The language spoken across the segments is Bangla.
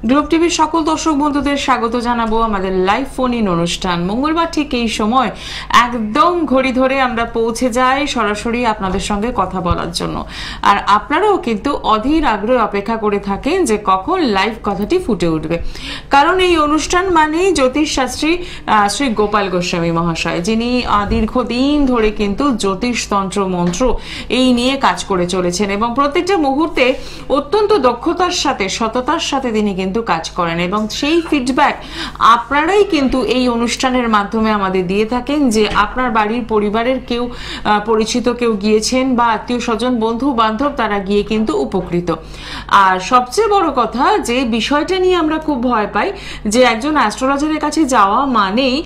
গ্লোব টিভির সকল দর্শক বন্ধুদের স্বাগত জানাবো আমাদের লাইভ ফোন ইন অনুষ্ঠান। মঙ্গলবার ঠিক এই সময় একদম ঘড়ি ধরে আমরা পৌঁছে যাই সরাসরি আপনাদের সঙ্গে কথা বলার জন্য। আর আপনারাও কিন্তু অধীর আগ্রহে অপেক্ষা করে থাকেন যে কখন লাইভ কথাটি ফুটে উঠবে, কারণ এই অনুষ্ঠান মানেই জ্যোতিষ শাস্ত্রী শ্রী গোপাল গোস্বামী মহাশয়, যিনি দীর্ঘদিন ধরে কিন্তু জ্যোতিষ তন্ত্র মন্ত্র এই নিয়ে কাজ করে চলেছেন এবং প্রত্যেকটা মুহূর্তে অত্যন্ত দক্ষতার সাথে সততার সাথে তিনি কিন্তু কাজ করেন এবং সেই ফিডব্যাক আপনারাই কিন্তু এই অনুষ্ঠানের মাধ্যমে আমাদের দিয়ে থাকেন যে আপনার বাড়ির পরিবারের কেউ পরিচিত কেউ গিয়েছেন বা আত্মীয় স্বজন বন্ধু বান্ধব তারা গিয়ে কিন্তু উপকৃত। আর সবচেয়ে বড় কথা যে বিষয়টা নিয়ে আমরা খুব ভয় পাই যে একজন অ্যাস্ট্রোলজারের কাছে যাওয়া মানেই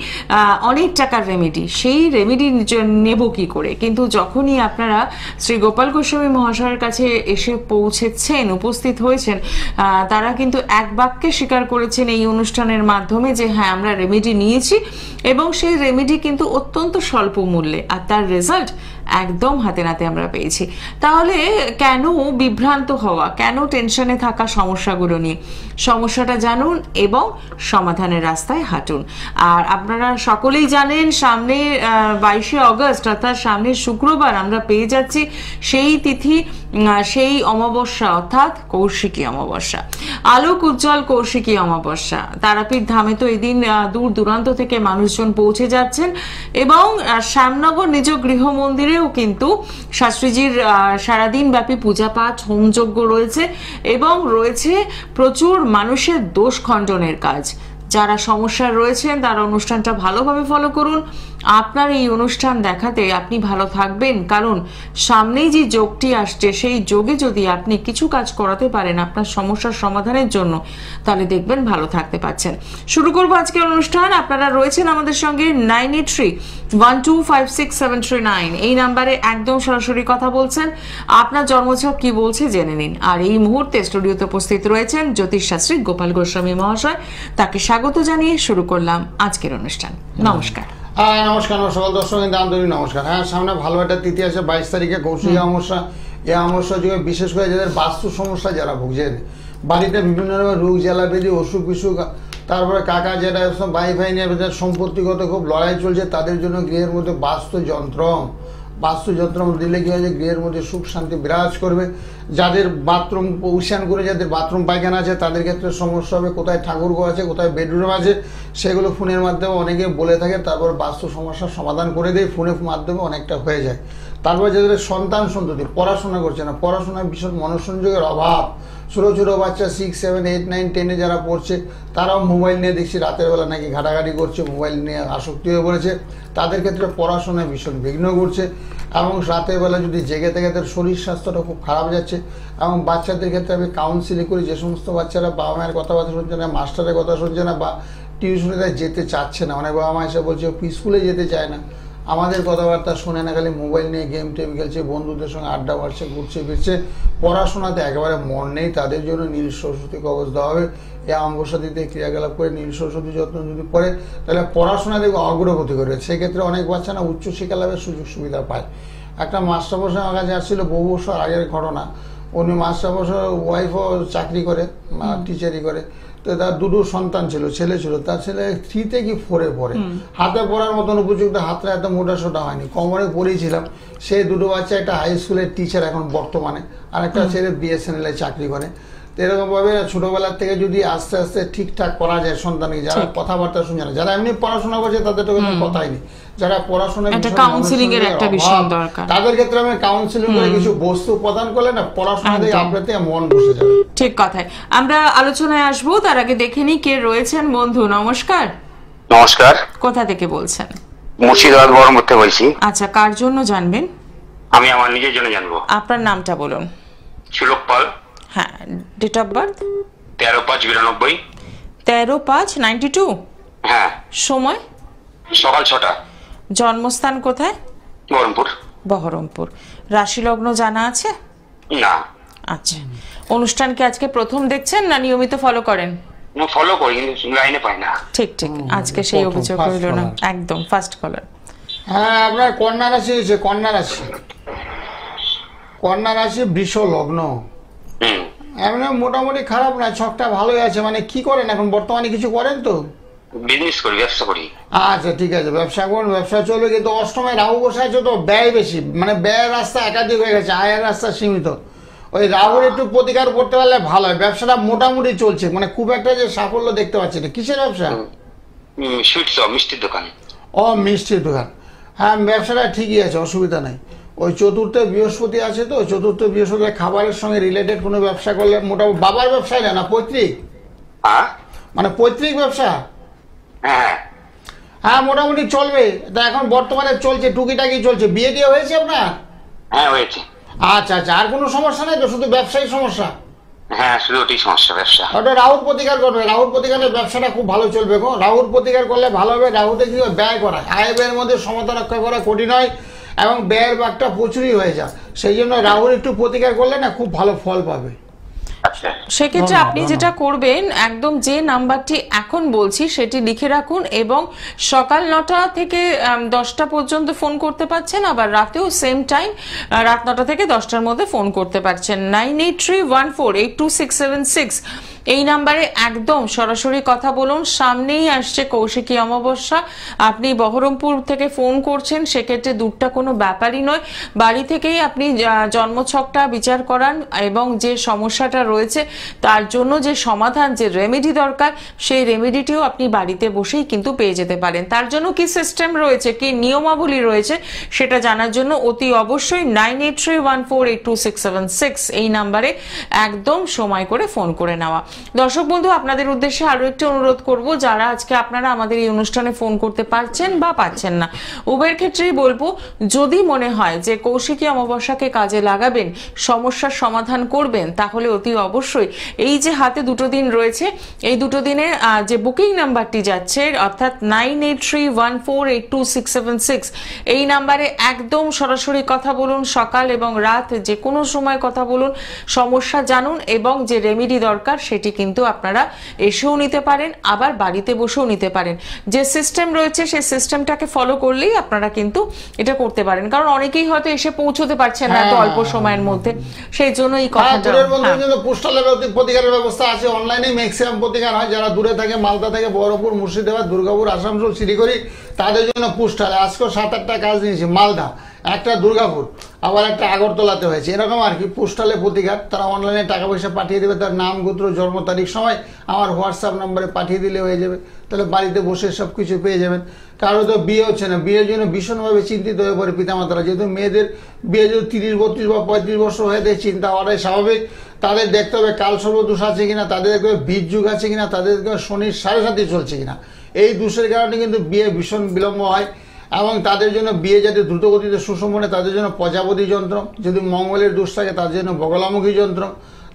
অনেক টাকার রেমেডি, সেই রেমেডি নেব কি করে, কিন্তু যখনই আপনারা শ্রী গোপাল গোস্বামী মহাশয়ের কাছে এসে পৌঁছেছেন উপস্থিত হয়েছেন তারা কিন্তু এক বাক্যে স্বীকার করেছেন এই অনুষ্ঠানের মাধ্যমে যে হ্যাঁ আমরা রেমেডি নিয়েছি এবং সেই রেমেডি কিন্তু অত্যন্ত স্বল্প মূল্যে আর তার রেজাল্ট একদম হাতে নাতে আমরা পেয়েছি। তাহলে কেন বিভ্রান্ত হওয়া, কেন টেনশনে থাকা সমস্যাগুলো নিয়ে? সমস্যাটা জানুন এবং সমাধানের রাস্তায় হাঁটুন। আর আপনারা সকলেই জানেন সামনে 22শে অগস্ট অর্থাৎ সামনের শুক্রবার আমরা পেয়ে যাচ্ছি সেই তিথি, সেই অমাবস্যা অর্থাৎ কৌশিকী অমাবস্যা, আলোক উজ্জ্বল কৌশিকী অমাবস্যা। তারাপীঠ ধামে তো এদিন দূর দূরান্ত থেকে মানুষজন পৌঁছে যাচ্ছেন এবং শ্যামনগর নিজ গৃহ মন্দিরেও কিন্তু শাস্ত্রীজির সারাদিন ব্যাপী পূজা পাঠ হোমযজ্ঞ রয়েছে এবং রয়েছে প্রচুর মানুষের দোষ খণ্ডনের কাজ। যারা সমস্যায় রয়েছেন তারা অনুষ্ঠানটা ভালোভাবে ফলো করুন। আপনার এই অনুষ্ঠান দেখাতে আপনি ভালো থাকবেন, কারণ সামনেই যে যোগটি আসছে সেই যোগে যদি আপনি কিছু কাজ করাতে পারেন আপনার সমস্যার সমাধানের জন্য তাহলে দেখবেন ভালো থাকতে পারছেন। শুরু করবো আজকের অনুষ্ঠান। আপনারা রয়েছেন আমাদের সঙ্গে 9831256739 এই নাম্বারে একদম সরাসরি কথা বলছেন। আপনার জন্মছক কি বলছে জেনে নিন। আর এই মুহূর্তে স্টুডিওতে উপস্থিত রয়েছেন জ্যোতিষ শাস্ত্রী গোপাল গোস্বামী মহাশয়, তাকে স্বাগত জানিয়ে শুরু করলাম আজকের অনুষ্ঠান। নমস্কার। হ্যাঁ নমস্কার, সকল দর্শক আন্তরিক নমস্কার। হ্যাঁ সামনে ভালো একটা তিথি আছে 22 তারিখে কৌশিকী অমাবস্যা। এই অমাবস্যা যুগে বিশেষ করে যাদের বাস্তু সমস্যা যারা ভুগছেন, বাড়িতে বিভিন্ন রকমের রোগ জ্বালা বেদি অসুখ বিসুখ, তারপরে কাকা যেটা ভাই ভাই নিয়ে সম্পত্তিগত খুব লড়াই চলছে, তাদের জন্য গৃহের মধ্যে বাস্তুযন্ত্র দিলে কি হয় যে গৃহের মধ্যে সুখ শান্তি বিরাজ করবে। যাদের বাথরুম উচ্ছান করে যাদের বাথরুম পায়খানা আছে তাদের ক্ষেত্রে সমস্যা হবে, কোথায় ঠাকুরঘর আছে কোথায় বেডরুম আছে সেগুলো ফোনের মাধ্যমে অনেকে বলে থাকে, তারপর বাস্তু সমস্যার সমাধান করে দেয়, ফোনের মাধ্যমে অনেকটা হয়ে যায়। তারপর যাদের সন্তান সন্ততি পড়াশোনা করছে না, পড়াশোনায় ভীষণ মনোসংযোগের অভাব, ছোটো ছোটো বাচ্চা 6, 7, 8, 9, 10 যারা পড়ছে তারাও মোবাইল নিয়ে দেখছি রাতের বেলা নাকি ঘাটাঘাটি করছে, মোবাইল নিয়ে আসক্তি হয়ে পড়েছে, তাদের ক্ষেত্রে পড়াশোনায় ভীষণ বিঘ্ন ঘটছে এবং রাতের বেলা যদি জেগে থেকে তাদের শরীর স্বাস্থ্যটা খুব খারাপ যাচ্ছে। এবং বাচ্চাদের ক্ষেত্রে আমি কাউন্সিলিং করি, যে সমস্ত বাচ্চারা বাবা মায়ের কথাবার্তা শুনছে না, মাস্টারের কথা শুনছে না বা টিউশনে যেতে চাচ্ছে না, অনেক বাবা মা এসে বলছে স্কুলে যেতে চায় না, আমাদের কথাবার্তা শুনে না, খালি মোবাইল নিয়ে গেম টেম খেলছে, বন্ধুদের সঙ্গে আড্ডা মারছে, ঘুরছে ফিরছে, পড়াশোনাতে একেবারে মন নেই, তাদের জন্য নীল সরস্বতী কবচ দেওয়া হবে। এই অমাবস্যা দিতে ক্রিয়াকলাপ করে নীল সরস্বতী যত্ন যদি করে তাহলে পড়াশোনা দেখবে অগ্রগতি করবে। সেক্ষেত্রে অনেক বাচ্চা না উচ্চশিক্ষা লাভের সুযোগ সুবিধা পায়। একটা মাস্টারমশাই আমার কাছে আসছিল বহু বছর আগের ঘটনা, উনি মাস্টারমশাই ওয়াইফও চাকরি করে, টিচারই করে, তো তার দুটো সন্তান ছিল, ছেলে ছিল, তার ছেলে 3 কি 4 পড়ে, হাতে পড়ার মতন উপযুক্ত, হাতটা এত মোটা সোটা হয়নি, কোমরে পড়েছিলাম। সেই দুটো বাচ্চা একটা হাই স্কুলের টিচার এখন বর্তমানে, আর একটা ছেলে BSNL চাকরি করে। তো এরকমভাবে ছোটবেলার থেকে যদি আস্তে আস্তে ঠিকঠাক করা যায় সন্তানকে, যারা কথাবার্তা শুনছে না, যারা এমনি পড়াশোনা করছে তাদের তো কোনো কথাই নেই, যারা পড়াশোনা তাদের ক্ষেত্রে আমি কাউন্সিলিং করে কিছু বস্তু প্রদান করলে না পড়াশোনাতে আপনাতে মন বসে যাবে। ঠিক কথাই। আমরা আলোচনায় আসবো, তার আগে দেখে নি কে রয়েছেন। বন্ধু নমস্কার। নমস্কার। কোথা থেকে বলছেন? মুর্শিদাবাদ বহরমপুর থেকে বলছি। আচ্ছা, কার জন্য জানবেন? আমি আমার নিজের জন্য জানবো। আপনার নামটা বলুন। সুলোক পাল। হ্যাঁ, ডেট অফ বার্থ? 13/5/92। 13/5/92? হ্যাঁ। সময়? সকাল 6টা। জন্মস্থান কোথায়? বহরমপুর। বহরমপুর। রাশি লগ্ন জানা আছে? না। আচ্ছা, অনুষ্ঠান কি আজকে প্রথম দেখছেন না নিয়মিত ফলো করেন? না, ফলো করি কিন্তু লাইনে পাই না। ঠিক ঠিক, আজকে সেই অভিযোগ হইল না, একদম ফার্স্ট কলার। হ্যাঁ, আপনার কন্যা রাশি হয়েছে, কন্যা রাশি বৃষ লগ্ন। এমনি মোটামুটি খারাপ না, ছকটা ভালোই আছে। মানে কি করেন এখন বর্তমানে, কিছু করেন তো? বিজনেস করি, ব্যবসা করি। আচ্ছা ঠিক আছে, ব্যবসা করুন, ব্যবসা চলবে, কিন্তু অষ্টমে রাহু বসে আছে তো ব্যয় বেশি, মানে ব্যয়ের রাস্তা একাধিক হয়ে গেছে, আয়ের রাস্তা সীমিত। ওই রাহুর একটু প্রতিকার করতে পারলে ভালো হয়। ব্যবসাটা মোটামুটি চলছে, মানে খুব একটা যে সাফল্য দেখতে পাচ্ছি না। কিসের ব্যবসা? সুইট শপ, মিষ্টির দোকান। ও, মিষ্টির দোকান। হ্যাঁ, ব্যবসাটা ঠিকই আছে, অসুবিধা নাই। ওই চতুর্থে বৃহস্পতি আছে তো, চতুর্থ বৃহস্পতি খাবারের সঙ্গে রিলেটেড কোনো ব্যবসা করলে মোটামুটি। বাবার ব্যবসায় না, পৈতৃক? হ্যাঁ, মানে পৈতৃক ব্যবসা? হ্যাঁ হ্যাঁ, মোটামুটি চলবে। তা এখন বর্তমানে চলছে, টুকিটাকি চলছে। বিয়ে টিয়ে হয়েছে আপনার? হ্যাঁ হয়েছে। আচ্ছা আচ্ছা, আর কোনো সমস্যা নেই তো, শুধু ব্যবসায়ী সমস্যা? হ্যাঁ, শুধু ওটাই সমস্যা, ব্যবসা। ওটা রাহুর প্রতিকার করবে, রাহুর প্রতিকারে ব্যবসাটা খুব ভালো চলবে গো। রাহুর প্রতিকার করলে ভালো হবে। রাহুতে কি হয়, ব্যয় করা, আয় ব্যয়ের মধ্যে সমতা রক্ষা করা কঠিন হয় এবং ব্যয়ের ভাগটা প্রচুরই হয়ে যায়। সেই জন্য রাহুর একটু প্রতিকার করলে না খুব ভালো ফল পাবে। আচ্ছা, সেক্ষেত্রে আপনি যেটা করবেন, একদম যে নাম্বারটি এখন বলছি সেটি লিখে রাখুন এবং সকাল 9টা থেকে 10টা পর্যন্ত ফোন করতে পারছেন, আবার রাতেও সেম টাইম, রাত 9টা থেকে 10টার মধ্যে ফোন করতে পারছেন। 9831482676 এই নাম্বারে একদম সরাসরি কথা বলুন। সামনেই আসছে কৌশিকী অমাবস্যা, আপনি বহরমপুর থেকে ফোন করছেন, সেক্ষেত্রে দূরটা কোনো ব্যাপারই নয়। বাড়ি থেকেই আপনি জন্মছকটা বিচার করান এবং যে সমস্যাটা রয়েছে তার জন্য যে সমাধান, যে রেমেডি দরকার, সেই রেমেডিটিও আপনি বাড়িতে বসেই কিন্তু পেয়ে যেতে পারেন। তার জন্য কি সিস্টেম রয়েছে, কি নিয়মাবলী রয়েছে, সেটা জানার জন্য অতি অবশ্যই 9831482676 এই নাম্বারে একদম সময় করে ফোন করে নেওয়া। দর্শক বন্ধু, আপনাদের উদ্দেশ্যে আরো একটি অনুরোধ করব, যারা আজকে আপনারা আমাদের এই অনুষ্ঠানে ফোন করতে পারছেন বা পাচ্ছেন না, উভয়ের ক্ষেত্রেই বলবো, যদি মনে হয় যে কৌশিকী অমাবস্যাকে কাজে লাগাবেন, সমস্যার সমাধান করবেন, তাহলে অতি অবশ্যই এই যে হাতে দুটো দিন রয়েছে, এই দুটো দিনের যে বুকিং নাম্বারটি যাচ্ছে, অর্থাৎ 9831482676 এই নাম্বারে একদম সরাসরি কথা বলুন। সকাল এবং রাত যে কোনো সময় কথা বলুন, সমস্যা জানুন এবং যে রেমেডি দরকার সেটি কিন্তু আপনারা এসেও নিতে পারেন, আবার বাড়িতে বসেও নিতে পারেন। যে সিস্টেম রয়েছে সেই সিস্টেমটাকে ফলো করলেই আপনারা কিন্তু এটা করতে পারেন, কারণ অনেকেই হয়তো এসে পৌঁছতে পারছেন না এত অল্প সময়ের মধ্যে, সেই জন্য এই কথাটা। পোস্টালের প্রতিকারের ব্যবস্থা আছে, অনলাইনে ম্যাক্সিমাম প্রতিকার হয়। যারা দূরে থাকে, মালদা থেকে বহরমপুর, মুর্শিদাবাদ, দুর্গাপুর, আসানসোল, শিলিগুড়ি, তাদের জন্য পোস্টাল আজকে 7-8টা কাজ নিয়েছি। মালদা, একটা দুর্গাপুর, আবার একটা আগরতলাতে হয়েছে, এরকম আর কি। পোস্টালে প্রতিকার, তারা অনলাইনে টাকা পয়সা পাঠিয়ে দেবে, তার নাম, গোত্র, জন্ম তারিখ, সময় আমার হোয়াটসঅ্যাপ নম্বরে পাঠিয়ে দিলে হয়ে যাবে। তাহলে বাড়িতে বসে সব কিছু পেয়ে যাবেন। কারো তো বিয়ে হচ্ছে না, বিয়ের জন্য ভীষণভাবে চিন্তিত হয়ে পড়ে পিতামাতারা, যেহেতু মেয়েদের বিয়ে যদি 30, 32 বা 35 বছর হয়ে যায়, চিন্তা হওয়াটাই স্বাভাবিক। তাদের দেখতে হবে কাল সর্বদোষ আছে কিনা, তাদের দেখতে হবে বীজ যুগ আছে কিনা, তাদের দেখতে হবে শনির 7.5 চলছে কিনা। এই দোষের কারণে কিন্তু বিয়ে ভীষণ বিলম্ব হয় এবং তাদের জন্য বিয়ে যাতে দ্রুতগতিতে সুসম্পন্ন, তাদের জন্য প্রজাপতি যন্ত্র, যদি মঙ্গলের দোষ থাকে তার জন্য বগলামুখী যন্ত্র,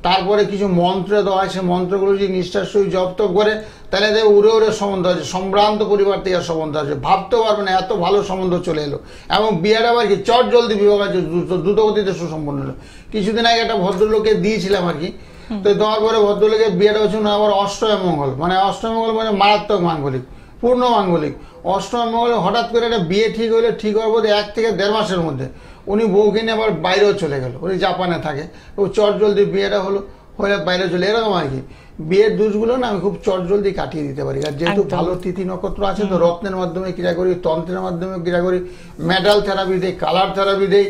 তারপরে কিছু মন্ত্র দেওয়া হয়, সেই মন্ত্রগুলো যদি নিষ্ঠার সহিত জপ তপ করে, তাহলে দেখে উড়ে উড়ে সম্বন্ধ আছে, সম্ভ্রান্ত পরিবার থেকে সম্বন্ধ আছে, ভাবতেও পারবে না এত ভালো সম্বন্ধ চলে এলো। এবং বিয়েটা আবার কি চট জলদি বিবাহ আছে, দ্রুতগতিতে সুসম্পন্ন হলো। কিছুদিন আগে একটা ভদ্রলোকে দিয়েছিলাম আর কি, তো দেওয়ার পরে ভদ্রলোকের বিয়েটা হচ্ছে না আবার অষ্টমী মঙ্গল, মানে অষ্টমী মঙ্গল মানে মারাত্মক মাঙ্গলিক, পূর্ণ মাঙ্গলিক। অষ্টমী মঙ্গলে হঠাৎ করে একটা বিয়ে ঠিক হলে, ঠিক হওয়ার পরে 1 থেকে 1.5 মাসের মধ্যে উনি বউকে নিয়ে আবার বাইরেও চলে গেল। উনি জাপানে থাকে, ও চট জলদি বিয়েটা হলো, হলে বাইরে চলে, এরকম আর কি। বিয়ের দোষগুলো না আমি খুব চট জলদি কাটিয়ে দিতে পারি। আর যেহেতু ভালো তিথি নক্ষত্র আছে, তো রত্নের মাধ্যমে ক্রিয়া করি, তন্ত্রের মাধ্যমে ক্রিয়া করি, মেটাল থেরাপি দেই, কালার থেরাপি দেই,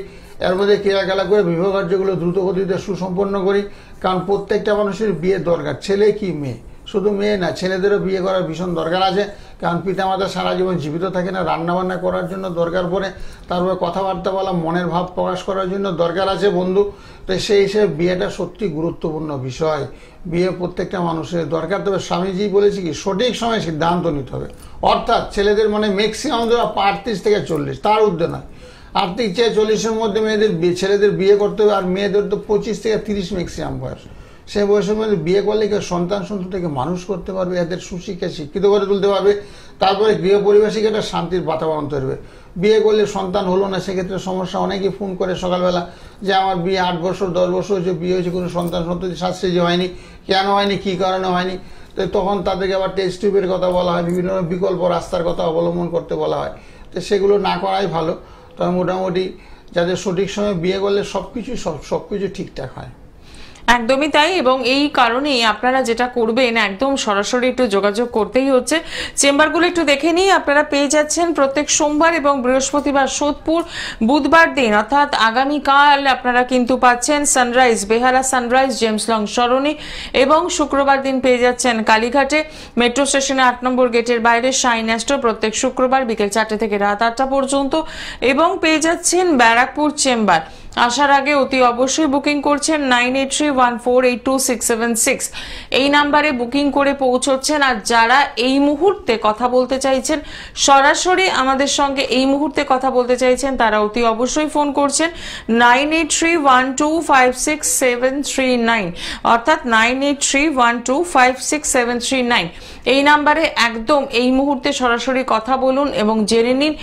এর মধ্যে ক্রিয়াকলাপ করে বিবাহ কার্যগুলো দ্রুত গতিতে সুসম্পন্ন করি। কারণ প্রত্যেকটা মানুষের বিয়ে দরকার, ছেলে কি মেয়ে, শুধু মেয়ে না, ছেলেদেরও বিয়ে করার ভীষণ দরকার আছে। কারণ পিতামাতা সারা জীবন জীবিত থাকে না, রান্নাবান্না করার জন্য দরকার পড়ে, তারপরে কথাবার্তা বলা, মনের ভাব প্রকাশ করার জন্য দরকার আছে বন্ধু। তো সেই হিসেবে বিয়েটা সত্যি গুরুত্বপূর্ণ বিষয়, বিয়ে প্রত্যেকটা মানুষের দরকার। তবে স্বামীজি বলেছে কি, সঠিক সময়ে সিদ্ধান্ত নিতে হবে। অর্থাৎ ছেলেদের মানে ম্যাক্সিমাম 38 থেকে 40, তার ঊর্ধ্বে নয়। 38 থেকে 40-এর মধ্যে ছেলেদের বিয়ে করতে হবে, আর মেয়েদের তো 25 থেকে 30 ম্যাক্সিমাম বয়স। সেই বয়সের মধ্যে বিয়ে করলে কেউ সন্তান থেকে মানুষ করতে পারবে, এদের সুশিক্ষা শিক্ষিত করে তুলতে পারবে। তারপরে গৃহ পরিবেশে একটা শান্তির বাতাবরণ তৈরি হবে। বিয়ে করলে সন্তান হলো না, সেক্ষেত্রে সমস্যা। অনেকেই ফোন করে সকালবেলা যে আমার বিয়ে 8 বছর 10 বছর হয়েছে, বিয়ে হয়েছে, কোনো সন্তান শাস্ত্রে যে হয়নি, কেন হয়নি, কী কারণে হয়নি। তো তখন তাদেরকে আবার টেস্ট টিউবের কথা বলা হয়, বিভিন্ন বিকল্প রাস্তার কথা অবলম্বন করতে বলা হয়। তো সেগুলো না করাই ভালো। তবে মোটামুটি যাদের সঠিক সময়ে বিয়ে করলে সব কিছু ঠিকঠাক হয়। একদমই তাই, এবং এই কারণেই আপনারা যেটা করবেন একদম সরাসরি একটু যোগাযোগ করতেই হচ্ছে। চেম্বারগুলো একটু দেখে নিই, আপনারা পেয়ে যাচ্ছেন প্রত্যেক সোমবার এবং বৃহস্পতিবার সোদপুর, বুধবার দিন অর্থাৎ আগামীকাল আপনারা কিন্তু পাচ্ছেন সানরাইজ, বেহালা সানরাইজ জেমস লং সরণি, এবং শুক্রবার দিন পেয়ে যাচ্ছেন কালীঘাটে মেট্রো স্টেশনে 8 নম্বর গেটের বাইরে শাইন অ্যাস্ট্রো প্রত্যেক শুক্রবার বিকেল 4টে থেকে রাত 8টা পর্যন্ত, এবং পেয়ে যাচ্ছেন ব্যারাকপুর চেম্বার। আসার আগে অতি অবশ্যই বুকিং করছেন 9831482676 এই নাম্বারে বুকিং করে পৌঁছচ্ছেন। আর যারা এই মুহূর্তে কথা বলতে চাইছেন, সরাসরি আমাদের সঙ্গে এই মুহূর্তে কথা বলতে চাইছেন, তারা অতি অবশ্যই ফোন করছেন 9831256739 অর্থাৎ 9831256739 এই নাম্বারে একদম এই মুহূর্তে সরাসরি কথা বলুন এবং জেনে নিন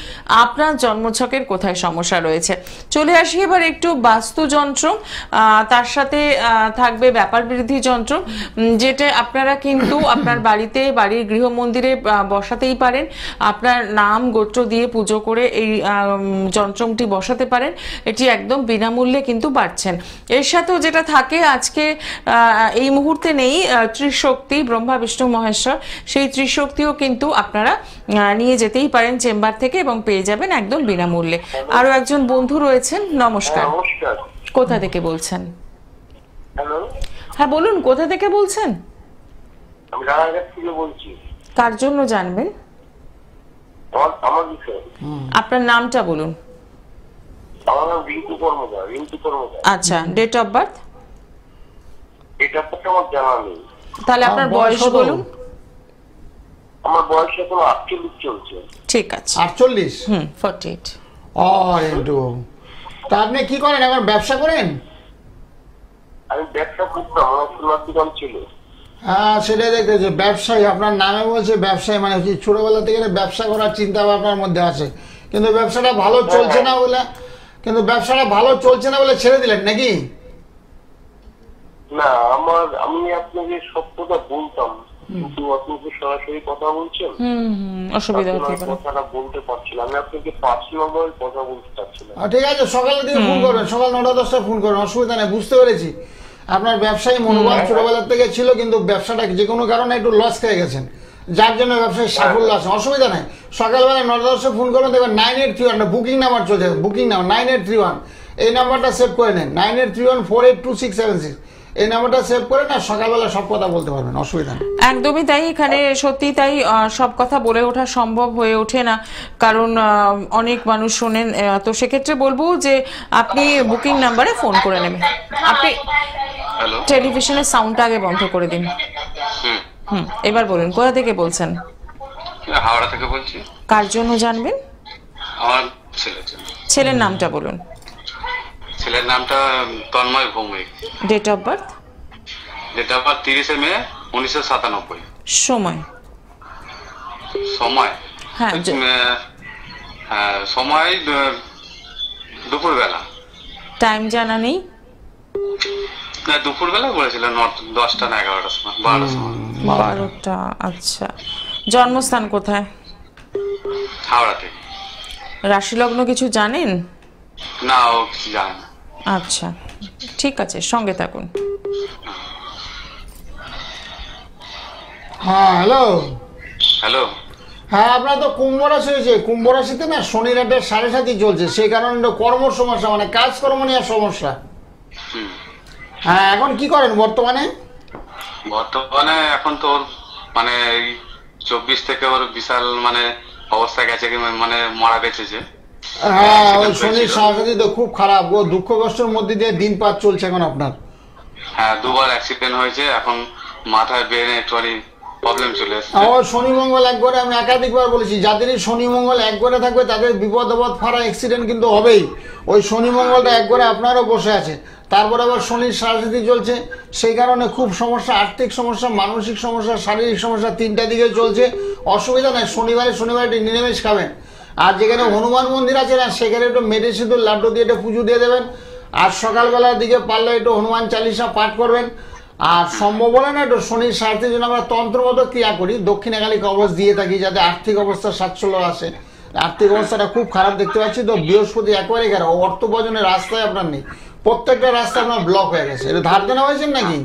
আপনার জন্মছকের কোথায় সমস্যা রয়েছে। চলে আসি এবার একটু বাস্তুযন্ত্র, তার সাথে থাকবে ব্যাপার বৃদ্ধি যন্ত্র, যেটা আপনারা কিন্তু আপনার বাড়িতে, বাড়ির গৃহ মন্দিরে বসাতেই পারেন। আপনার নাম গোত্র দিয়ে পুজো করে এই যন্ত্রটি বসাতে পারেন। এটি একদম বিনামূল্যে কিন্তু পাচ্ছেন। এর সাথেও যেটা থাকে আজকে এই মুহূর্তে নেই, ত্রিশক্তি ব্রহ্মা বিষ্ণু মহেশ্বর, সেই ত্রিশক্তিও কিন্তু আপনারা নিয়ে যেতেই পারেন চেম্বার থেকে এবং পেয়ে যাবেন একদম বিনামূল্যে। আরো একজন বন্ধু রয়েছেন, নমস্কার। কোথা থেকে বলছেন? হ্যালো, হ্যাঁ বলুন, কোথা থেকে বলছেন? আমি রানাঘাট থেকে বলছি। কার জন্য জানবেন? আমার বিষয়। আপনার নামটা বলুন। আমার নাম রিন্টু কর্মকার। রিন্টু কর্মকার। আচ্ছা, ডেট অফ বার্থ? এটা তো আমার জানা নেই। তাহলে আপনার বয়স বলুন। আমার বয়স এখন 48 চলছে। ঠিক আছে, 48? 48। রিন্টু, তা আপনি কি করেন এখন? ব্যবসা করেন? আমি ব্যবসা করতাম, আমার সোনার দোকান ছিল। হ্যাঁ, সেটাই দেখতেছি। ব্যবসায়ী আপনার নামে বলছে, ব্যবসায়ী মানে কি ছোটবেলা থেকে ব্যবসা করার চিন্তা ভাবনার মধ্যে আছে, কিন্তু ব্যবসাটা ভালো চলছে না বলে, ছেড়ে দিলেন নাকি? না, আমি আপনাকে সব কথা বলতাম, কিন্তু আপনি তো সরাসরি কথা বলছেন, অসুবিধা হতে পারে, কথাটা বলতে পারছিলাম। আমি আপনাকে পার্সোনাল ভাবে কথা বলতে চাচ্ছিলাম। ঠিক আছে, সকালের দিকে ফোন করবেন, সকাল 9টা-10টায় ফোন করবেন, অসুবিধা নেই। বুঝতে পেরেছি আপনার ব্যবসায়ী মনোভাব ছোটবেলার থেকে ছিল, কিন্তু ব্যবসাটা যে কোনো কারণে একটু লস খেয়ে গেছেন, যার জন্য ব্যবসায় সাফল্য আছে। অসুবিধা নাই, সকালবেলা 9টা-10টায় ফোন করবেন, দেখবেন 9831 বুকিং নাম্বার চলছে, বুকিং নাম্বার 9831, এই নাম্বারটা সেভ করে নেন, 9831482676 এই নাম্বারটা সেভ করে না, সকালবেলা সব কথা বলতে পারবেন, অসুবিধা নেই। একদমই তাই, এখানে সত্যি তাই, সব কথা বলে ওঠা সম্ভব হয়ে ওঠে না, কারণ অনেক মানুষ শোনেন। তো সেক্ষেত্রে বলবো যে আপনি বুকিং নাম্বারে ফোন করে নেবেন। আপনি টেলিভিশনের সাউন্ডটা আগে বন্ধ করে দিন। এবার বলুন, কোথা থেকে বলছেন? হাওড়া থেকে বলছি। কার জন্য জানবেন? আমার ছেলের জন্য। ছেলের নামটা বলুন। ছেলের নামটা Tanmoy Bhowmik. Date of birth? Date of birth 30 May 1997। সময়? সময় হ্যাঁ, সময় দুপুরবেলা। টাইম জানা নেই? দুপুরবেলা বলেছিল 10টা না 11টার সময়, 12টার সময়। 12টা। আচ্ছা, জন্মস্থান কোথায়? হাওড়া থেকে। রাশি লগ্ন কিছু জানেন? না, ও কিছু জানে না। আচ্ছা, ঠিক আছে, সঙ্গে থাকুন। হ্যাঁ, হ্যালো। হ্যালো। হ্যাঁ, আপনার তো কুম্ভ রাশি হয়েছে। কুম্ভ রাশিতে না শনি রাটের 7.5 চলছে, সেই কারণে কর্ম সমস্যা, মানে কাজকর্ম নিয়ে সমস্যা। হ্যাঁ, এখন কি করেন বর্তমানে? এখন তো ওর মানে 24 থেকে ওর বিশাল মানে অবস্থা গেছে, মানে মারা গেছে যে। হ্যাঁ, ওই শনির সাহায্যে তো খুব খারাপ, ও দুঃখ কষ্টের মধ্যে দিয়ে দিন পার চলছে এখন আপনার। হ্যাঁ, 2বার অ্যাক্সিডেন্ট হয়েছে, এখন মাথায় ব্রেনে একটু প্রবলেম চলে এসেছে। আমার শনি মঙ্গল এক ঘরে, আমি একাধিকবার বলেছি, যাদেরই শনি মঙ্গল এক ঘরে থাকবে তাদের বিপদ আপদ ফাড়া অ্যাক্সিডেন্ট কিন্তু হবেই। ওই শনি মঙ্গলটা এক ঘরে আপনারও বসে আছে, তারপর আবার শনির সারাসাতি চলছে, সেই কারণে খুব সমস্যা, আর্থিক সমস্যা, মানসিক সমস্যা, শারীরিক সমস্যা, তিনটা দিকে চলছে। অসুবিধা নেই, শনিবারে একটু নিরামিষ খাবেন। আর যেখানে হনুমান মন্দির আছে না, সেখানে একটু মেডে সিঁদুর লাড্ডু দিয়ে একটু পুজো দিয়ে দেবেন। আর সকালবেলার দিকে পারলে একটু হনুমান চালিসা পাঠ করবেন। আর সম্ভব হলে না একটু শনির স্বার্থের জন্য আমরা তন্ত্রমতো ক্রিয়া করি, দক্ষিণাকালী কবচ দিয়ে থাকি, যাতে আর্থিক অবস্থা সাচ্ছল্য আসে। আর্থিক অবস্থাটা খুব খারাপ দেখতে পাচ্ছি তো, বৃহস্পতি একেবারে খারাপ, অর্থ বজনের রাস্তায় আপনার নেই, প্রত্যেকটা রাস্তা আপনার ব্লক হয়ে গেছে। এটা ধার দেনা হয়েছেন নাকি?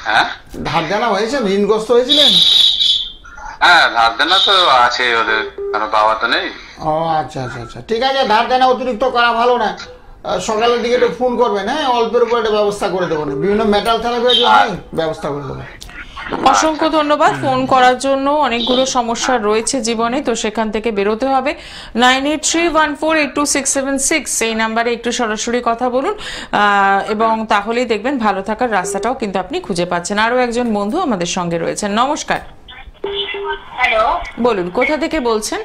হ্যাঁ ধার দেনা হয়েছেন, ঋণগ্রস্ত হয়েছিলেন? হ্যাঁ ধার দেনা তো আছে ওদের, কারণ বাবা তো নেই। ও আচ্ছা আচ্ছা আচ্ছা, ঠিক আছে। ধার দেনা অতিরিক্ত করা ভালো না। সকালের দিকে একটু ফোন করবেন, হ্যাঁ, অল্পের উপর একটা ব্যবস্থা করে দেবো। বিভিন্ন মেটাল থেরাপি হয়, ব্যবস্থা করে দেবো। অসংখ্য ধন্যবাদ ফোন করার জন্য। অনেকগুলো সমস্যা রয়েছে জীবনে, তো সেখান থেকে বেরোতে হবে। 9831482676 এই নাম্বারে একটু সরাসরি কথা বলুন, এবং তাহলেই দেখবেন ভালো থাকার রাস্তাটাও কিন্তু আপনি খুঁজে পাচ্ছেন। আরো একজন বন্ধু আমাদের সঙ্গে রয়েছেন। নমস্কার। হ্যালো, বলুন কোথা থেকে বলছেন?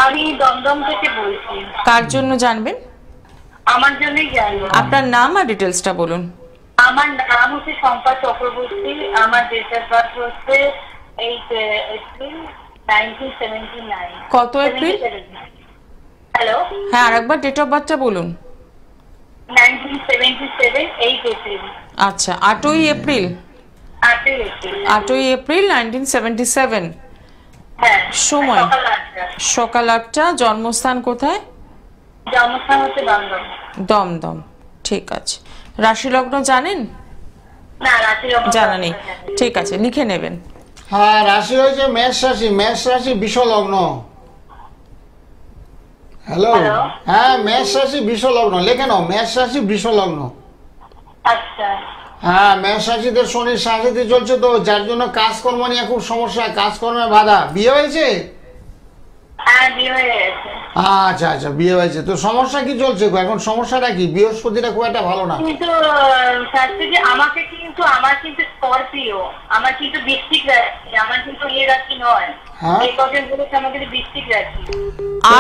আমি দমদম থেকে বলছি। কার জন্য জানবেন? আমার জন্যই জানবো। আপনার নাম আর ডিটেলসটা বলুন। আমার নাম হচ্ছে শম্পা চক্রবর্তী। আমার ডেট অফ বার্থ হচ্ছে 8 এপ্রিল 1979। কত এপ্রিল? হ্যালো, হ্যাঁ আরেকবার ডেট অফ বার্থটা বলুন। 1977 8 এপ্রিল। আচ্ছা, 8ই এপ্রিল। 8ই এপ্রিল 1977। হ্যাঁ। সময়? সকাল 8টা। সকাল 8টা। জন্মস্থান কোথায়? জন্মস্থান হচ্ছে দমদম। দমদম, ঠিক আছে। রাশি লগ্ন জানেন? না, রাশি লগ্ন জানা নেই, ঠিক আছে, লিখে নেবেন। হ্যাঁ, রাশি হয়েছে মেষ রাশি। মেষ রাশি বৃষ লগ্ন। হ্যালো, হ্যাঁ, মেষ রাশি বৃষ লগ্ন লেখে নাও। মেষ রাশি বৃষ লগ্ন। আচ্ছা। হ্যাঁ, মেষ রাশিতে শনির সাথে চলছে, তো যার জন্য কাজকর্ম নিয়ে খুব সমস্যা, কাজকর্মে বাধা। বিয়ে হয়েছে? হ্যাঁ, বিয়ে হয়ে গেছে। আচ্ছা আচ্ছা, বিয়ে হয়েছে। তো সমস্যা কি চলছে এখন? সমস্যাটা কি? বৃহস্পতিটা খুব একটা ভালো না। কিন্তু শাস্ত্রীজি আমাকে কিন্তু আমার স্করপিও, আমার কিন্তু বৃশ্চিক রাশি, আমার কিন্তু ইয়ে রাশি নয়। হ্যাঁ? এই কজন বলেছে আমার কিন্তু বৃশ্চিক রাশি।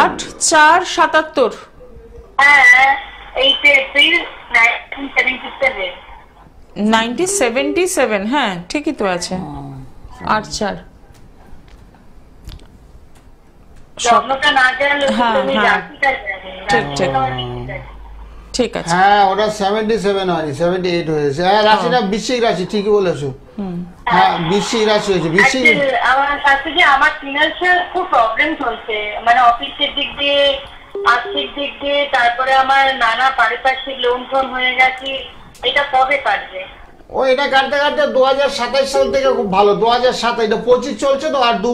8/4/77। হ্যাঁ, 8 এপ্রিল 1977। 1977, হ্যাঁ ঠিকই তো আছে। 8/4। জন্মটা না জানলে হ্যাঁ, তুমি হ্যাঁ। রাশিটা জানি। ঠিক, ঠিক। রাশিটা আমার বৃশ্চিক রাশি। ঠিক আছে। হ্যাঁ, ওটা 77 হয়নি, 78 হয়েছে। হ্যাঁ, রাশিটা বৃশ্চিক রাশি, ঠিকই বলেছো। হ্যাঁ, বৃশ্চিক রাশি হয়েছে। বৃশ্চিক Actually, আমার শাস্ত্রীজি আমার ফিনান্সিয়াল খুব প্রবলেম চলছে, মানে অফিসের দিক দিয়ে, আর্থিক দিক দিয়ে, তারপরে আমার নানা পারিপার্শ্বিক লোন টোন হয়ে গেছে। এটা কবে কাটবে? ও এটা কাটতে কাটতে 2027 সাল থেকে খুব ভালো। 2007, এটা 25 চলছে তো, আর 2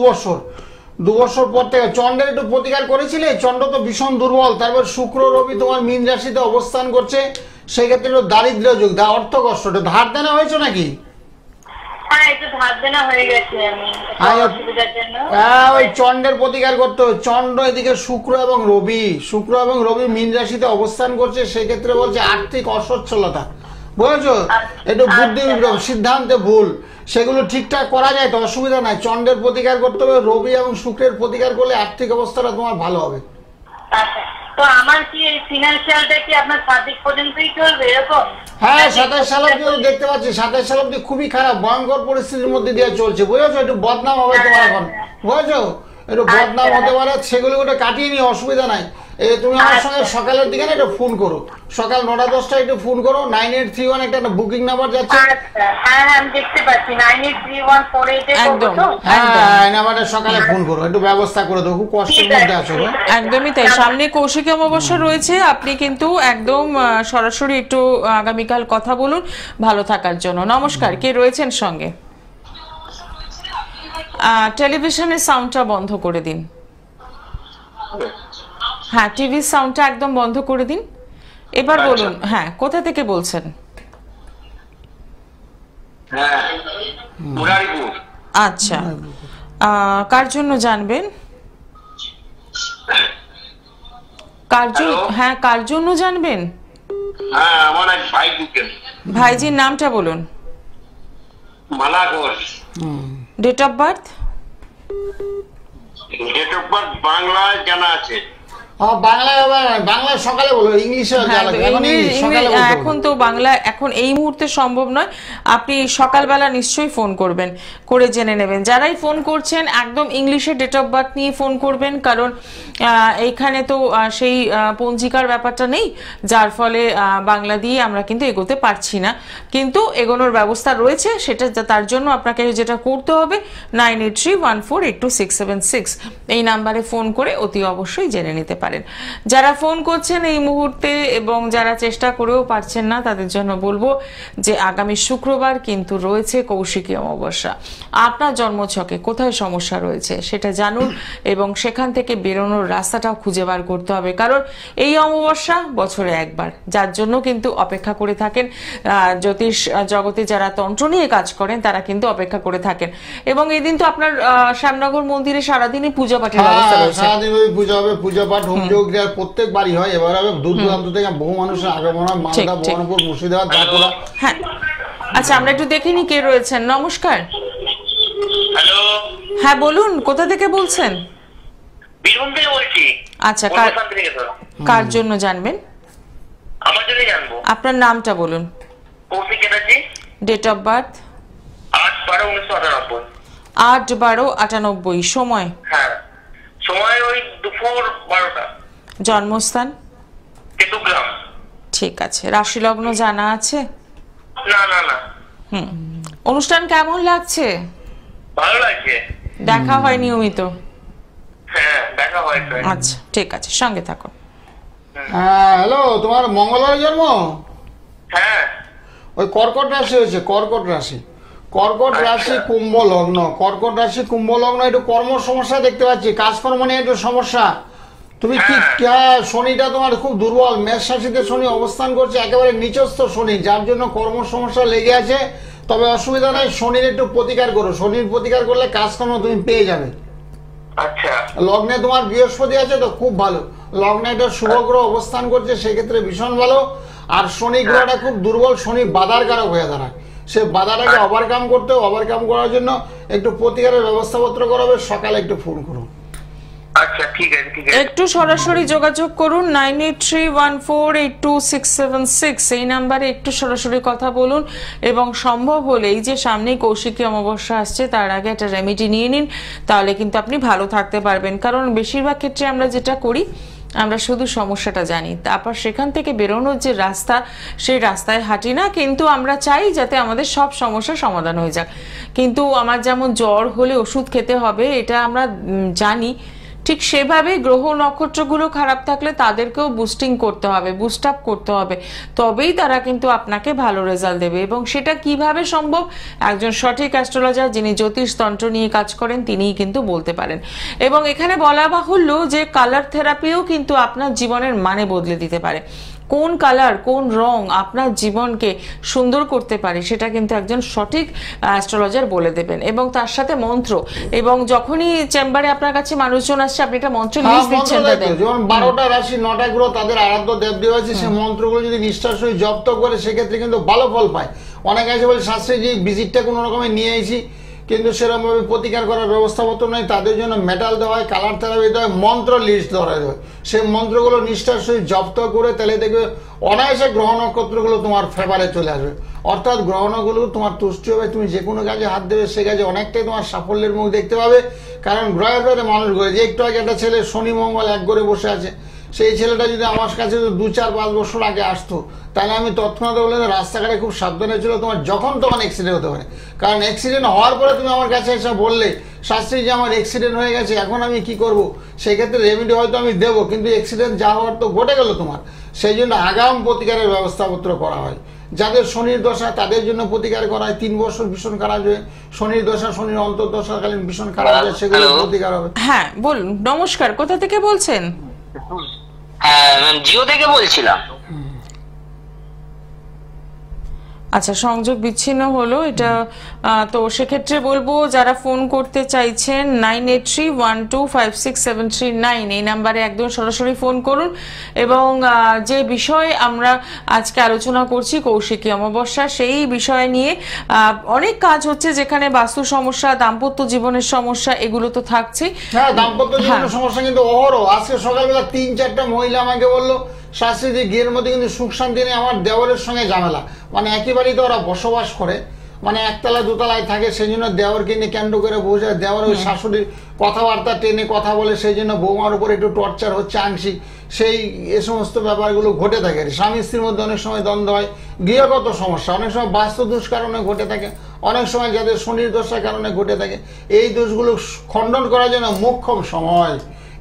বছর পর থেকে। চন্দ্রের একটু প্রতিকার করেছিলে? চন্দ্র তো ভীষণ দুর্বল। তারপর শুক্র রবি তোমার মীন রাশিতে অবস্থান করছে, সেক্ষেত্রে একটু দারিদ্র যোগ, অর্থ কষ্ট। একটু ধার দেনা হয়েছে নাকি? হ্যাঁ, একটু ধার দেনা হয়ে গেছে আমি অসুবিধার জন্য। হ্যাঁ, ওই চন্দ্রের প্রতিকার করতে হবে। চন্দ্র এদিকে শুক্র এবং রবি মীন রাশিতে অবস্থান করছে, সেক্ষেত্রে বলছে আর্থিক অসচ্ছলতা, বুঝেছো? একটু বুদ্ধি বিভ্রম, সিদ্ধান্তে ভুল, সেগুলো ঠিকঠাক করা যায় তো অসুবিধা নাই। চন্দ্রের প্রতিকার করতে হবে, রবি এবং শুক্রের প্রতিকার করলে আর্থিক অবস্থাটা তোমার ভালো হবে। আচ্ছা, তো আমার কি এই ফিনান্সিয়ালটা কি আপনার 26 পর্যন্তই চলবে এরকম? হ্যাঁ, 27 সাল অব্দি দেখতে পাচ্ছি। 27 সাল অব্দি খুবই খারাপ, ভয়ঙ্কর পরিস্থিতির মধ্যে দিয়ে চলছে, বুঝেছো? একটু বদনাম হবে তোমার এখন, বুঝেছো? একটু বদনাম হতে পারে, সেগুলো একটু কাটিয়ে নিয়ে অসুবিধা নাই। তুমি আমার সঙ্গে সকালের দিকে না একটু ফোন করো, সকাল 9টা-10টায় একটু ফোন করো। 9831 একটা বুকিং নাম্বার যাচ্ছে। আচ্ছা, হ্যাঁ আমি দেখতে পাচ্ছি 983148 একদম। হ্যাঁ, এই নাম্বারে সকালে ফোন করো, একটু ব্যবস্থা করে দেবো। খুব কষ্টের মধ্যে আছো গো। একদমই তাই। সামনে কৌশিকী অমাবস্যা রয়েছে, আপনি কিন্তু একদম সরাসরি একটু আগামীকাল কথা বলুন ভালো থাকার জন্য। নমস্কার, কে রয়েছেন সঙ্গে? টেলিভিশনের সাউন্ডটা বন্ধ করে দিন। হ্যাঁ, টিভির সাউন্ডটা একদম বন্ধ করে দিন। এবার বলুন, হ্যাঁ কোথা থেকে বলছেন? আচ্ছা, কার জন্য জানবেন? হ্যাঁ, কার জন্য জানবেন? আমার এক ভাই ঢুকেন। ভাইজির নামটা বলুন। Mala Ghosh. Date of birth? Date of birth বাংলায় জানা আছে। বাংলায় সকালে বলো, ইংলিশে এখন তো বাংলা এখন এই মুহূর্তে সম্ভব নয়। আপনি সকালবেলা নিশ্চয়ই ফোন করবেন, করে জেনে নেবেন। যারাই ফোন করছেন একদম ইংলিশে ডেট অফ বার্থ নিয়ে ফোন করবেন, কারণ এইখানে তো সেই পঞ্জিকার ব্যাপারটা নেই, যার ফলে বাংলা দিয়ে আমরা কিন্তু এগোতে পারছি না। কিন্তু এগোনোর ব্যবস্থা রয়েছে, সেটা তার জন্য আপনাকে যেটা করতে হবে 9831482676 এই নাম্বারে ফোন করে অতি অবশ্যই জেনে নিতে পারেন। পারেন। যারা ফোন করছেন এই মুহূর্তে এবং যারা চেষ্টা করেও পারছেন না তাদের জন্য বলবো যে আগামী শুক্রবার কিন্তু রয়েছে কৌশিকী অমাবস্যা। আপনার জন্মছকে কোথায় সমস্যা রয়েছে সেটা জানুন এবং সেখান থেকে বেরোনোর রাস্তাটাও খুঁজে বার করতে হবে, কারণ এই অমাবস্যা বছরে একবার, যার জন্য কিন্তু অপেক্ষা করে থাকেন জ্যোতিষ জগতে যারা তন্ত্র নিয়ে কাজ করেন তারা কিন্তু অপেক্ষা করে থাকেন। এবং এই দিন তো আপনার শ্যামনগর মন্দিরে সারাদিনই পূজা পাঠের ব্যবস্থা রয়েছে। সারাদিন পূজা হবে, পূজা পাঠ হোম যজ্ঞ প্রত্যেক বাড়ি হয়। এবার হবে দূর দূরান্ত থেকে বহু মানুষের আগমন হয়, মালদা, বহরমপুর, মুর্শিদাবাদ, বাঁকুড়া। হ্যাঁ, আচ্ছা আমরা একটু দেখে নি কে রয়েছেন। নমস্কার। হ্যালো, হ্যাঁ বলুন, কোথা থেকে বলছেন? বীরভূম থেকে বলছি। আচ্ছা, কার জন্য জানবেন? আমার জন্য জানবো। আপনার নামটা বলুন। Koushik Chatterjee. Date of birth? 8/12/1998। 8/12/98। সময়? হ্যাঁ, সময় ওই দুপুর 12টা। জন্মস্থান? কেতুগ্রাম। ঠিক আছে। রাশি লগ্ন জানা আছে? না না না। অনুষ্ঠান কেমন লাগছে? ভালো লাগছে। দেখা হয় নিয়মিত? হ্যাঁ, দেখা হয়। আচ্ছা ঠিক আছে, সঙ্গে থাকুন। হ্যালো, তোমার মঙ্গলবার জন্ম? হ্যাঁ। ওই কর্কট রাশি হয়েছে, কর্কট রাশি। কর্কট রাশি কুম্ভ লগ্ন। কর্কট রাশি কুম্ভ লগ্ন। একটু কর্ম সমস্যা দেখতে পাচ্ছি, কাজকর্ম নিয়ে একটু সমস্যা। তুমি কি শনিটা তোমার খুব দুর্বল, মেষ রাশিতে শনি অবস্থান করছে, একেবারে নিচস্থ শনি, যার জন্য কর্ম সমস্যা লেগে আছে। তবে অসুবিধা নাই, শনির একটু প্রতিকার করো। শনির প্রতিকার করলে কাজকর্ম তুমি পেয়ে যাবে। আচ্ছা। লগ্নে তোমার বৃহস্পতি আছে তো খুব ভালো, লগ্নে একটা শুভ গ্রহ অবস্থান করছে, সেক্ষেত্রে ভীষণ ভালো। আর শনি গ্রহটা খুব দুর্বল, শনি বাধার কারক হয়ে দাঁড়ায়। সে বাধাটাকে ওভারকাম করতে, ওভারকাম করার জন্য একটু প্রতিকারের ব্যবস্থাপত্র করাবে। সকালে একটু ফোন করুন। আচ্ছা ঠিক আছে, ঠিক আছে। একটু সরাসরি যোগাযোগ করুন 9831482676 এই নাম্বারে একটু সরাসরি কথা বলুন এবং সম্ভব হলে এই যে সামনেই কৌশিকী অমাবস্যা আসছে তার আগে একটা রেমেডি নিয়ে নিন, তাহলে কিন্তু আপনি ভালো থাকতে পারবেন। কারণ বেশিরভাগ ক্ষেত্রে আমরা যেটা করি, আমরা শুধু সমস্যাটা জানি, তারপর সেখান থেকে বেরোনোর যে রাস্তা সেই রাস্তায় হাঁটি না, কিন্তু আমরা চাই যাতে আমাদের সব সমস্যার সমাধান হয়ে যাক। কিন্তু আমার যেমন জ্বর হলে ওষুধ খেতে হবে এটা আমরা জানি, ঠিক সেভাবে গ্রহ নক্ষত্রগুলো খারাপ থাকলে তাদেরকেও বুস্টিং করতে হবে, বুস্ট আপ করতে হবে, তবেই তারা কিন্তু আপনাকে ভালো রেজাল্ট দেবে। এবং সেটা কিভাবে সম্ভব, একজন সঠিক অ্যাস্ট্রোলজার যিনি জ্যোতিষ তন্ত্র নিয়ে কাজ করেন তিনিই কিন্তু বলতে পারেন। এবং এখানে বলা বাহুল্য যে কালার থেরাপিও কিন্তু আপনার জীবনের মানে বদলে দিতে পারে। কোন কালার, কোন রং আপনার জীবনকে সুন্দর করতে পারে সেটা কিন্তু একজন সঠিক অ্যাস্ট্রোলজার বলে দেবেন। এবং তার সাথে মন্ত্র, এবং যখনই চেম্বারে আপনার কাছে মানুষজন আসছে আপনি একটা মন্ত্র লিস্ট দিচ্ছেন তাদের। যেমন 12টা রাশি 9টা গ্রহ তাদের আরাধ্য দেবদেব আছে, সেই মন্ত্রগুলো যদি নিষ্ঠার সহিত জপ করে সেক্ষেত্রে কিন্তু ভালো ফল পায়। অনেকে আছে বলে শাস্ত্রে যে ভিজিটটা কোনো রকমের নিয়ে এসেছি, কিন্তু সেরকমভাবে প্রতিকার করার ব্যবস্থাপত্র নেই, তাদের জন্য মেটাল দেওয়া হয়, কালার থেরাপি দেওয়া হয়, মন্ত্র লিস্ট ধরা হয়। সেই মন্ত্রগুলো নিষ্ঠার সহিত জপ করে তাহলে দেখবে অনায়াসে গ্রহ নক্ষত্রগুলো তোমার ফেভারে চলে আসবে। অর্থাৎ গ্রহণগুলো তোমার তুষ্টি হবে, তুমি যে কোনো কাজে হাত দেবে সে কাজে অনেকটাই তোমার সাফল্যের মুখ দেখতে পাবে। কারণ গ্রহের ফেরে মানুষ ঘুরে, যে একটু আগে একটা ছেলে শনি মঙ্গল এক করে বসে আছে, সেই ছেলেটা যদি আমার কাছে 2-4-5 বছর আগে আসতো তাহলে আমি তৎক্ষণাৎ বলে রাস্তাঘাটে খুব সাবধানে ছিল, তোমার যখন তখন অ্যাক্সিডেন্ট হতে পারে। কারণ অ্যাক্সিডেন্ট হওয়ার পরে তুমি আমার কাছে এসে বললে শাস্ত্রী যে আমার অ্যাক্সিডেন্ট হয়ে গেছে এখন আমি কি করব, সেক্ষেত্রে রেমেডি হয়তো আমি দেবো, কিন্তু অ্যাক্সিডেন্ট যা হওয়ার তো ঘটে গেল তোমার। সেই জন্য আগাম প্রতিকারের ব্যবস্থাপত্র করা হয়। যাদের শনির দশা তাদের জন্য প্রতিকার করা হয়। 3 বছর ভীষণ খারাপ হয়, শনির দশা, শনির অন্তর্দশাকালীন ভীষণ খারাপ হয়, সেগুলো প্রতিকার হবে। হ্যাঁ বলুন। নমস্কার, কোথা থেকে বলছেন? হ্যাঁ ম্যাম, জিও থেকে বলছিলাম। আচ্ছা, সংযোগ বিচ্ছিন্ন হলো এটা। তো সেক্ষেত্রে বলবো যারা ফোন করতে চাইছেন 9831256739 এই নাম্বারে একদম সরাসরি ফোন করুন। এবং যে বিষয়ে আমরা আজকে আলোচনা করছি কৌশিকী অমাবস্যা, সেই বিষয় নিয়ে অনেক কাজ হচ্ছে, যেখানে বাস্তু সমস্যা, দাম্পত্য জীবনের সমস্যা, এগুলো তো থাকছে। হ্যাঁ, দাম্পত্য জীবনের সমস্যা কিন্তু অহরহ। আজকে সকালবেলা 3-4টা মহিলা আমাকে বললো শাস্ত্রীজি গিয়ের মধ্যে কিন্তু সুখ শান্তি নেই, আমার দেওরের সঙ্গে ঝামেলা। মানে একই বাড়িতে ওরা বসবাস করে, মানে একতলা দুতলায় থাকে, সেই জন্য দেওরকে নিয়ে কেন্দ্র করে বসে দেওয়ার ওই শাশুড়ির কথাবার্তা টেনে কথা বলে, সেই জন্য বৌমার উপর একটু টর্চার হচ্ছে আংশিক। সেই এ সমস্ত ব্যাপারগুলো ঘটে থাকে। স্বামী স্ত্রীর মধ্যে অনেক সময় দ্বন্দ্ব হয়, গৃহগত সমস্যা, অনেক সময় বাস্তু দোষ কারণে ঘটে থাকে, অনেক সময় যাদের শনির দশার কারণে ঘটে থাকে। এই দোষগুলো খণ্ডন করার জন্য মোক্ষম সময়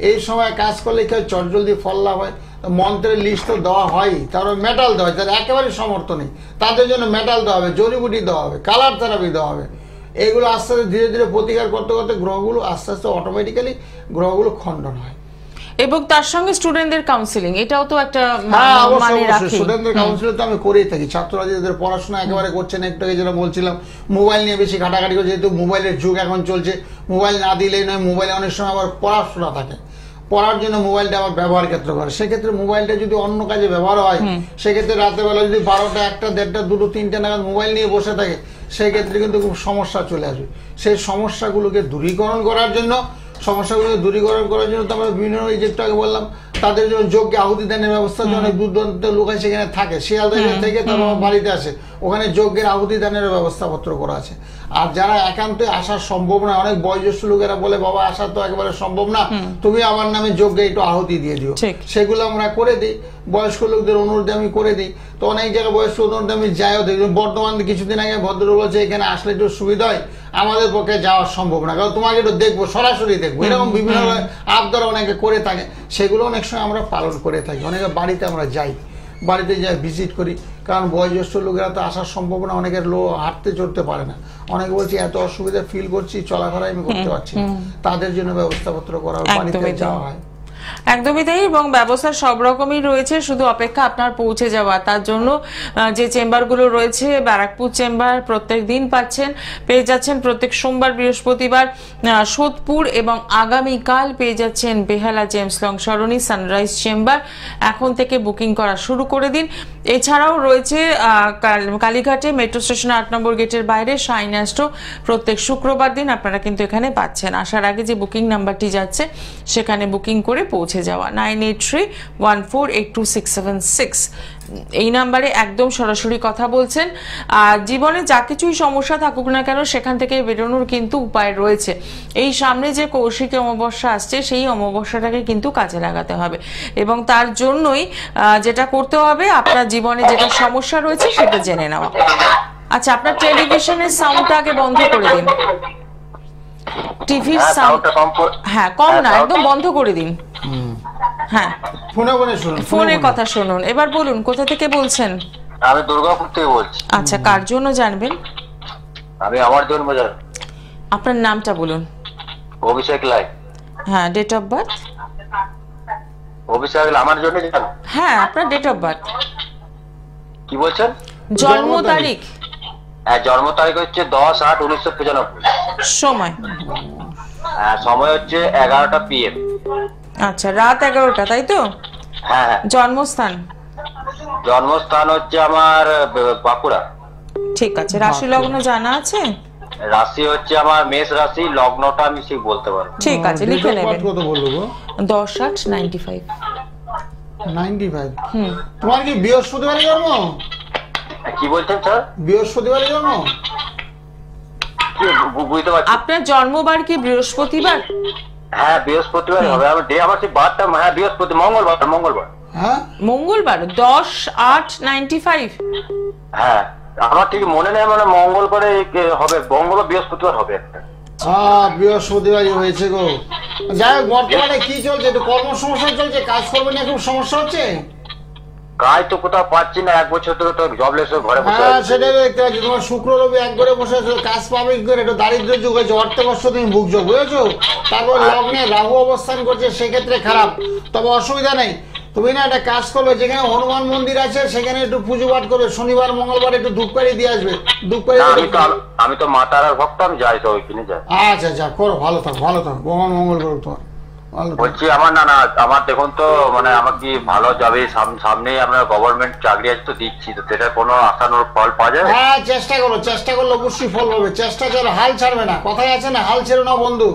এই সময় কাজ করলে কি হয়, চটজলদি ফল লাভ হয়। মন্ত্রের লিস্ট তো দেওয়া হয়, তারপর মেটাল দেওয়া হয়, যারা একেবারে সমর্থ নেই তাদের জন্য মেটাল দেওয়া হবে, জড়িবুটি দেওয়া হবে, কালার থেরাপি দেওয়া হবে। এইগুলো আস্তে আস্তে ধীরে ধীরে প্রতিকার করতে করতে গ্রহগুলো আস্তে আস্তে অটোমেটিক্যালি গ্রহগুলো খণ্ডন হয়। এবং তার সঙ্গে স্টুডেন্টদের কাউন্সিলিং, এটাও তো একটা হ্যাঁ মানে অবশ্যই রাখি। স্টুডেন্টদের কাউন্সিলিং তো আমি করেই থাকি। ছাত্ররা যাদের পড়াশোনা একেবারে করছে না, একটু আগে যেটা বলছিলাম মোবাইল নিয়ে বেশি ঘাটাঘাটি করছে, যেহেতু মোবাইলের যুগ এখন চলছে, মোবাইল না দিলেই নয়, মোবাইলে অনেক সময় আবার পড়াশোনা থাকে, পড়ার জন্য মোবাইলটা আবার ব্যবহার ক্ষেত্রে করে। সেক্ষেত্রে মোবাইলটা যদি অন্য কাজে ব্যবহার হয়, সেক্ষেত্রে রাতের বেলা যদি 12টা 1টা 1:30 2টো 3টে নাগাদ মোবাইল নিয়ে বসে থাকে, সেক্ষেত্রে কিন্তু খুব সমস্যা চলে আসবে। সেই সমস্যাগুলোকে দূরীকরণ করার জন্য তো আমরা বিভিন্ন যেটা আগে বললাম, তাদের জন্য যজ্ঞে আহুতি দানের ব্যবস্থা, অনেক দূর দূরান্ত লোক সেখানে থাকে, শিয়ালদা থেকে তারা বাড়িতে আসে, ওখানে যজ্ঞের আহুতি দানের ব্যবস্থাপত্র করা আছে। আর যারা একান্তই আসা সম্ভব না, অনেক বয়োজ্যেষ্ঠ লোকেরা বলে বাবা আসা তো একেবারে সম্ভব না, তুমি আমার নামে যজ্ঞে একটু আহুতি দিয়ে দিও, সেগুলো আমরা করে দিই। বয়স্ক লোকদের অনুরোধে আমি করে দিই। তো অনেক জায়গায় বয়স্ক অনুরোধে আমি যাইও দেখি। বর্তমানে কিছুদিন আগে ভদ্রলোক বলছে এখানে আসলে একটু সুবিধা হয়, আমাদের পক্ষে যাওয়া সম্ভব না, কারণ তোমাকে একটু দেখবো, সরাসরি দেখবো, এরকম বিভিন্ন আবদার অনেকে করে থাকে। সেগুলো অনেক সময় আমরা পালন করে থাকি। অনেকে বাড়িতে আমরা যাই, বাড়িতে যাই, ভিজিট করি, কারণ বয়োজ্যেষ্ঠ লোকেরা তো আসা সম্ভব না, অনেকের হাঁটতে চড়তে পারে না, অনেকে বলছি এত অসুবিধা ফিল করছি, চলাফেরা আমি করতে পারছি না, তাদের জন্য ব্যবস্থাপত্র করা হয়, বাড়িতে যাওয়া হয়। একদমই তাই, এবং ব্যবস্থা সব রকমই রয়েছে, শুধু অপেক্ষা আপনার পৌঁছে যাওয়া। তার জন্য যে চেম্বারগুলো রয়েছে, ব্যারাকপুর চেম্বার প্রত্যেক দিন পেয়ে যাচ্ছেন প্রত্যেক সোমবার বৃহস্পতিবার সোদপুর, এবং আগামীকাল পেয়ে যাচ্ছেন বেহালা জেমস লং সরণি সানরাইজ চেম্বার। এখন থেকে বুকিং করা শুরু করে দিন। এছাড়াও রয়েছে কালীঘাটে মেট্রো স্টেশনের 8 নম্বর গেটের বাইরে শাইন অ্যাস্ট্রো প্রত্যেক শুক্রবার দিন আপনারা কিন্তু এখানে পাচ্ছেন। আসার আগে যে বুকিং নাম্বারটি যাচ্ছে সেখানে বুকিং করে পৌঁছে যাওয়া 9831482676 এই নাম্বারে একদম সরাসরি কথা বলছেন। আর জীবনে যা কিছুই সমস্যা থাকুক না কেন, সেখান থেকে বেরোনোর কিন্তু উপায় রয়েছে। এই সামনে যে কৌশিকী অমাবস্যা আসছে, সেই অমাবস্যাটাকে কিন্তু কাজে লাগাতে হবে, এবং তার জন্যই যেটা করতে হবে, আপনার জীবনে যেটা সমস্যা রয়েছে সেটা জেনে নেওয়া। আচ্ছা, আপনার টেলিভিশনের সাউন্ডটা আগে বন্ধ করে দিন। টিভির সাউন্ড হ্যাঁ কম না, একদম বন্ধ করে দিন। হ্যাঁ ফোনে কথা শুনুন। এবার বলুন, কোথা থেকে বলছেন? আমি দুর্গাপুর থেকে বলছি। আচ্ছা, কার জন্য জানবেন? আমি আমার জন্য জানব। আপনার নামটা বলুন। অভিষেক লাই। হ্যাঁ, ডেট অফ বার্থ? অভিষেক আমার জন্য জানো? হ্যাঁ, আপনার ডেট অফ বার্থ। কি বলছেন? জন্ম তারিখ? হ্যাঁ, জন্ম তারিখ হচ্ছে 10/8/1995। সময়? সময় হচ্ছে 11টা PM। আচ্ছা, রাত 11টা, তাই তো? হ্যাঁ। জন্মস্থান? জন্মস্থান হচ্ছে আমার বাঁকুড়া। ঠিক আছে। রাশি লগ্ন জানা আছে? রাশি হচ্ছে আমার মেষ রাশি, লগ্নটা আমি ঠিক বলতে পারবো। ঠিক আছে, লিখে নেবেন। কত বলবো? 10/8/95। 95? তোমার কি বৃহস্পতিবারে জন্ম? কি বলছেন স্যার? বৃহস্পতিবারে জন্ম? বুঝতে পারছি। আপনার জন্মবার কি বৃহস্পতিবার? হ্যাঁ, বৃহস্পতিবার হবে। আমার সেই বারটা, হ্যাঁ বৃহস্পতি, মঙ্গলবার। হ্যাঁ, মঙ্গলবার 10/8/95। হ্যাঁ, আমার ঠিক মনে নেই, মানে মঙ্গলবারে হবে, মঙ্গলবার বৃহস্পতিবার হবে। বৃহস্পতিবারই হয়েছে গো। যাই হোক, বর্তমানে কি চলছে? একটু কর্মসমস্যা চলছে, কাজ করবে না, খুব সমস্যা হচ্ছে। কাজ তো কোথাও পাচ্ছি না, 1 বছর ধরে তো জবলেস হয়ে ঘরে বসে আছি। সেটাই দেখতে পাচ্ছি, তোমার শুক্র রবি এক করে বসে আছো, কাজ পাবে কি করে? একটু দারিদ্র্য যুগ হয়েছে, অর্থ কষ্ট তুমি ভুগছো, বুঝেছো? তারপর লগ্নে রাহু অবস্থান করছে, সেক্ষেত্রে খারাপ। তবে অসুবিধা নেই, তুমি না একটা কাজ করবে, যেখানে হনুমান মন্দির আছে সেখানে একটু পুজো পাঠ করবে, শনিবার মঙ্গলবার একটু ধূপকাঠি দিয়ে আসবে। আমি তো মা তারার ভক্ত, আমি যাই তো ওইখানে যাই। আচ্ছা, করো, ভালো থাকো, ভগবান মঙ্গল করুক তোমার। বলছি আমার দেখুন তো, মানে আমার কি ভালো যাবে, সামনেই আপনার গভর্নমেন্ট চাকরি আছে তো দিচ্ছি, তো সেটা কোনো আশানুরূপ ফল পাওয়া যায়? হ্যাঁ, চেষ্টা করলে অবশ্যই ফল পাবে। চেষ্টা চালো, হাল ছাড়বে না, কথাই আছে না, হাল ছেড়ো না বন্ধু।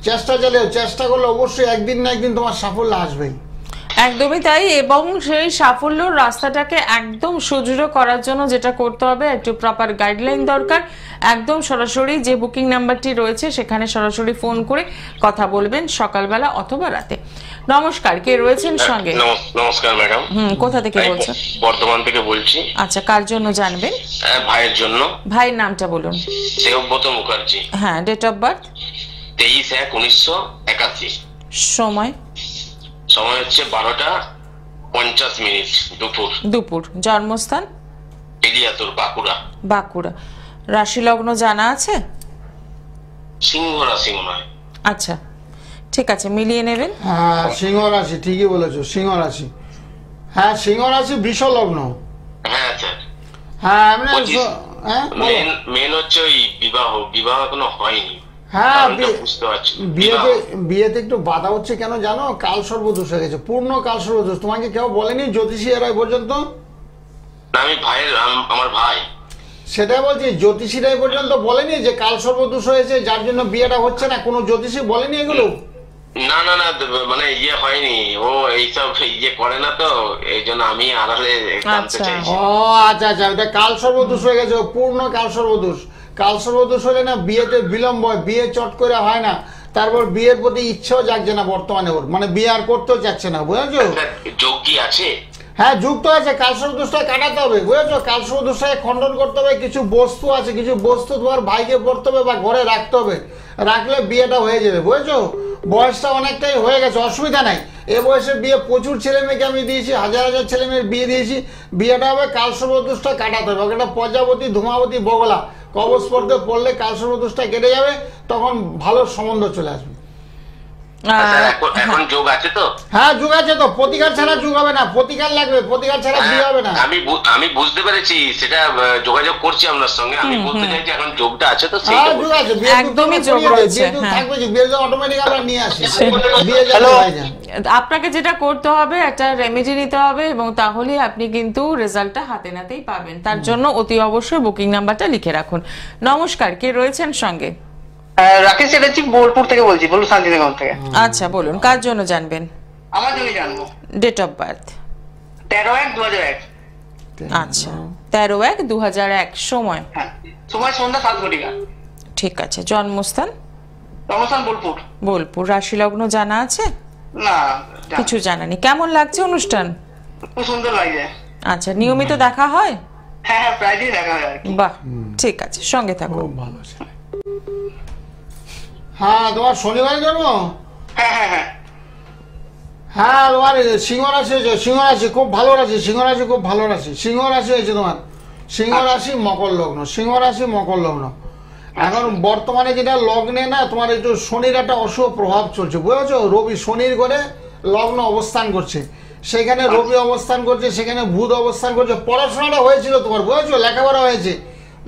চেষ্টা চালিও, চেষ্টা করলে অবশ্যই একদিন না একদিন তোমার সাফল্য আসবেই। একদমই তাই, এবং সেই সাফল্যর রাস্তাটাকে একদম সুদৃঢ় করার জন্য যেটা করতে হবে, একটু প্রপার গাইডলাইন দরকার। একদম সরাসরি যে বুকিং নাম্বারটি রয়েছে সেখানে সরাসরি ফোন করে কথা বলবেন, সকালবেলা অথবা রাতে। নমস্কার, কে রয়েছেন সঙ্গে? নমস্কার ম্যাডাম। কোথা থেকে বলছেন? বর্ধমান থেকে বলছি। আচ্ছা, কার জন্য জানবেন? ভাইয়ের জন্য। ভাইয়ের নামটা বলুন। দেবব্রত মুখার্জি। হ্যাঁ, ডেট অফ বার্থ? 23/1/1981। সময় সময় হচ্ছে 12:50 দুপুর। দুপুর। জন্মস্থান এলিয়াতুর, বাঁকুড়া। বাঁকুড়া। রাশি লগ্ন জানা আছে? সিংহ রাশি মনে হয়। আচ্ছা ঠিক আছে, মিলিয়ে নেবেন। হ্যাঁ সিংহ রাশি, ঠিকই বলেছো, সিংহ রাশি। হ্যাঁ সিংহ রাশি, বৃষ লগ্ন। হ্যাঁ স্যার। হ্যাঁ মানে হ্যাঁ মেন হচ্ছে ওই বিবাহ এখনো হয়নি। হ্যাঁ বুঝতে পারছি। বিয়েতে একটু বাধা হচ্ছে কেন জানো? কাল সর্বদোষ হয়ে গেছে, পূর্ণ কাল সর্বদোষ। তোমাকে কেউ বলেনি জ্যোতিষী এরা পর্যন্ত? আমার ভাই। সেটাই বলছি, জ্যোতিষীরা পর্যন্ত বলেনি যে কাল সর্বদোষ হয়েছে যার জন্য বিয়েটা হচ্ছে না? কোনো জ্যোতিষী বলেনি এগুলো? না মানে হয়নি, ও এইসব করে না, তো এই জন্য আমি আড়ালে জানতে চাইছি। ও আচ্ছা আচ্ছা, এটা কাল সর্বদোষ হয়ে গেছে, পূর্ণ কাল সর্বদোষ। কাল সর্বদোষ হলে না বিয়েতে বিলম্ব হয়, বিয়ে চট করে হয় না। তারপর বিয়ের প্রতি ইচ্ছাও জাগছে না বর্তমানে ওর, মানে বিয়ে আর করতেও চাচ্ছে না, বুঝেছো? যোগ কি আছে? হ্যাঁ যুক্ত আছে, কালসর্বদোষটা কাটাতে হবে, বুঝেছো? কালসর্বদোষটাকে খণ্ডন করতে হবে। কিছু বস্তু আছে, কিছু বস্তু তোমার ভাইকে পড়তে হবে বা ঘরে রাখতে হবে, রাখলে বিয়েটা হয়ে যাবে, বুঝেছো? বয়সটা অনেকটাই হয়ে গেছে, অসুবিধা নাই। এ বয়সে বিয়ে প্রচুর ছেলে মেয়েকে আমি দিয়েছি, হাজার হাজার ছেলে মেয়ের বিয়ে দিয়েছি। বিয়েটা হবে, কালসর্বদোষটা কাটাতে হবে। একটা প্রজাপতি, ধূমাবতী, বগলা কবচ পড়লে কালসর্বদোষটা কেটে যাবে, তখন ভালো সম্বন্ধ চলে আসবে। এখন যোগ আছে তো? হ্যাঁ যোগ আছে তো, প্রতিকার ছাড়া যোগ হবে না, প্রতিকার লাগবে, প্রতিকার ছাড়া বিয়ে হবে না। আমি বুঝতে পেরেছি, সেটা যোগাযোগ করছি আপনার সঙ্গে। আমি বলতে চাইছি এখন যোগটা আছে তো? হ্যাঁ যোগ আছে, একদমই যোগ রয়েছে। থাকবে যে বিয়ে অটোমেটিক আমরা নিয়ে আসি, বিয়ে যাবে। আপনাকে যেটা করতে হবে, একটা রেমেডি নিতে হবে, এবং তাহলে আপনি কিন্তু রেজাল্টটা হাতে নাতেই পাবেন। তার জন্য অতি অবশ্যই বুকিং নাম্বারটা লিখে রাখুন। নমস্কার, কে রয়েছেন সঙ্গে? রাকেশ চ্যাটার্জি, বোলপুর থেকে বলছি, বলুন শান্তিনগর থেকে। আচ্ছা বলুন, কার জন্য জানবেন? আমার জন্য জানবো। Date of birth 13/1/2001। আচ্ছা 13/1/2001। সময়? হ্যাঁ সময় সন্ধ্যা 7:00। ঠিক আছে। জন্মস্থান? জন্মস্থান বোলপুর। বোলপুর। রাশি লগ্ন জানা আছে? না কিছু জানা নেই। কেমন লাগছে অনুষ্ঠান? খুব সুন্দর লাগছে। আচ্ছা নিয়মিত দেখা হয়? হ্যাঁ প্রায়ই দেখা হয় আর কি। বাহ ঠিক আছে, সঙ্গে থাকো। ভালো আছে। হ্যাঁ তোমার শনিবার জন্ম? হ্যাঁ তোমার সিংহ রাশি হয়েছে, সিংহ রাশি খুব ভালো রাশি, সিংহ রাশি খুব ভালো রাশি, সিংহ রাশি হয়েছে তোমার। সিংহ রাশি মকর লগ্ন, সিংহ রাশি মকর লগ্ন। এখন বর্তমানে যেটা লগ্নে না তোমার একটু শনির একটা অশুভ প্রভাব চলছে, বুঝেছো? রবি শনির ঘরে লগ্ন অবস্থান করছে, সেখানে রবি অবস্থান করছে, সেখানে বুধ অবস্থান করছে। পড়াশোনাটা হয়েছিল তোমার, বুঝেছো? লেখাপড়া হয়েছে,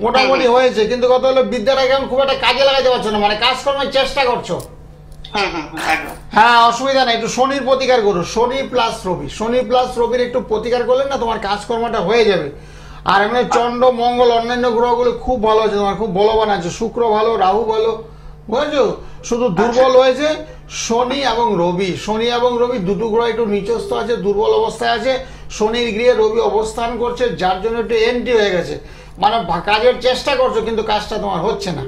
মোটামুটি হয়েছে, কিন্তু কথা হলো বিদ্যাটাকে এখন খুব একটা কাজে লাগাতে পারছো না, মানে কাজকর্মের চেষ্টা করছো। হ্যাঁ অসুবিধা নাই, একটু শনির প্রতিকার করো, শনি প্লাস রবি, শনি প্লাস রবির একটু প্রতিকার করলে না তোমার কাজকর্মটা হয়ে যাবে। আর এমনি চন্দ্র, মঙ্গল, অন্যান্য গ্রহগুলো খুব ভালো আছে তোমার, খুব বলবান আছে। শুক্র ভালো, রাহু ভালো, বুঝেছো? শুধু দুর্বল হয়েছে শনি এবং রবি। শনি এবং রবি দুটো গ্রহ একটু নিচস্থ আছে, দুর্বল অবস্থায় আছে। শনির গৃহে রবি অবস্থান করছে, যার জন্য একটু এন্ট্রি হয়ে গেছে, মানে কাজের চেষ্টা করছো কিন্তু কাজটা তোমার হচ্ছে না।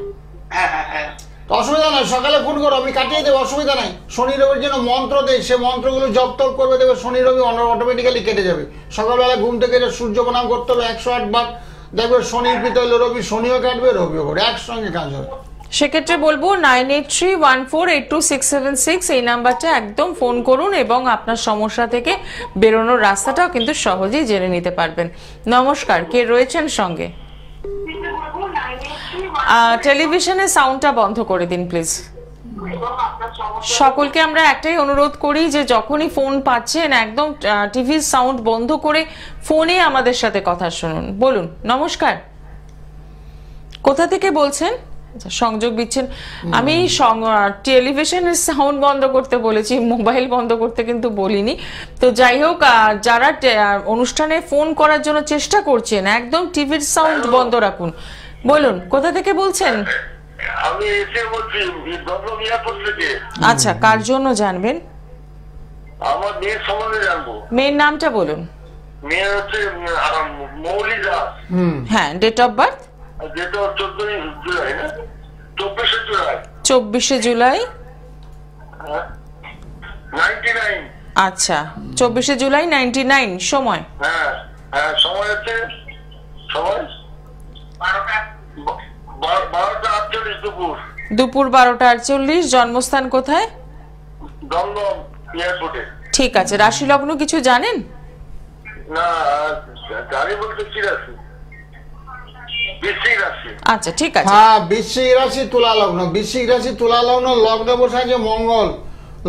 তো অসুবিধা নাই, সকালে ফোন করো, আমি কাটিয়ে দেবো, অসুবিধা নাই। শনি রবির জন্য মন্ত্র দেয়, সে মন্ত্রগুলো জপ তপ করবে, দেবে শনি রবি অটোমেটিক্যালি কেটে যাবে। সকালবেলা ঘুম থেকে সূর্য প্রণাম করতে হবে 108 বার, দেখবে শনির পিত হইলো রবি, শনিও কাটবে রবিও কাটবে, একসঙ্গে কাজ হবে। সেক্ষেত্রে বলবো 9831482676 এই নাম্বারটা একদম ফোন করুন, এবং আপনার সমস্যা থেকে বেরোনোর রাস্তাটাও কিন্তু সহজেই জেনে নিতে পারবেন। নমস্কার, কে রয়েছেন সঙ্গে? টেলিভিশনের সাউন্ডটা বন্ধ করে দিন প্লিজ। সকলকে আমরা একটাই অনুরোধ করি যে যখনই ফোন পাচ্ছেন একদম টিভির সাউন্ড বন্ধ করে ফোনে আমাদের সাথে কথা শুনুন। বলুন। নমস্কার, কোথা থেকে বলছেন? সংযোগ দিচ্ছেন। আমি টেলিভিশনের সাউন্ড বন্ধ করতে বলেছি, মোবাইল বন্ধ করতে কিন্তু বলিনি। তো যাই হোক, যারা অনুষ্ঠানে ফোন করার জন্য চেষ্টা করছেন একদম টিভির সাউন্ড বন্ধ রাখুন। বলুন, কোথা থেকে বলছেন? আমি এসে বলছি মিয়াপুর থেকে। আচ্ছা, কার জন্য জানবেন? আমার মেয়ের সম্বন্ধে জানবো। মেয়ের নামটা বলুন। মেয়ে হচ্ছে মৌলি দাস। হ্যাঁ, ডেট অফ বার্থ? যেটা 14 জুলাই না, 24 জুলাই। 24 জুলাই 99। আচ্ছা, 24 জুলাই 99। সময়? হ্যাঁ হ্যাঁ, সময় হচ্ছে সময় 12:48 দুপুর। দুপুর 12:48। জন্মস্থান কোথায়? দমদম এয়ারপোর্টে। ঠিক আছে, রাশি লগ্ন কিছু জানেন? না জানি বলতে কি রাশি? বৃশ্চিক রাশি। আচ্ছা ঠিক আছে। হ্যাঁ, বৃশ্চিক রাশি তুলা লগ্ন, বৃশ্চিক রাশি তুলা লগ্ন, লগ্নে বসে আছে মঙ্গল।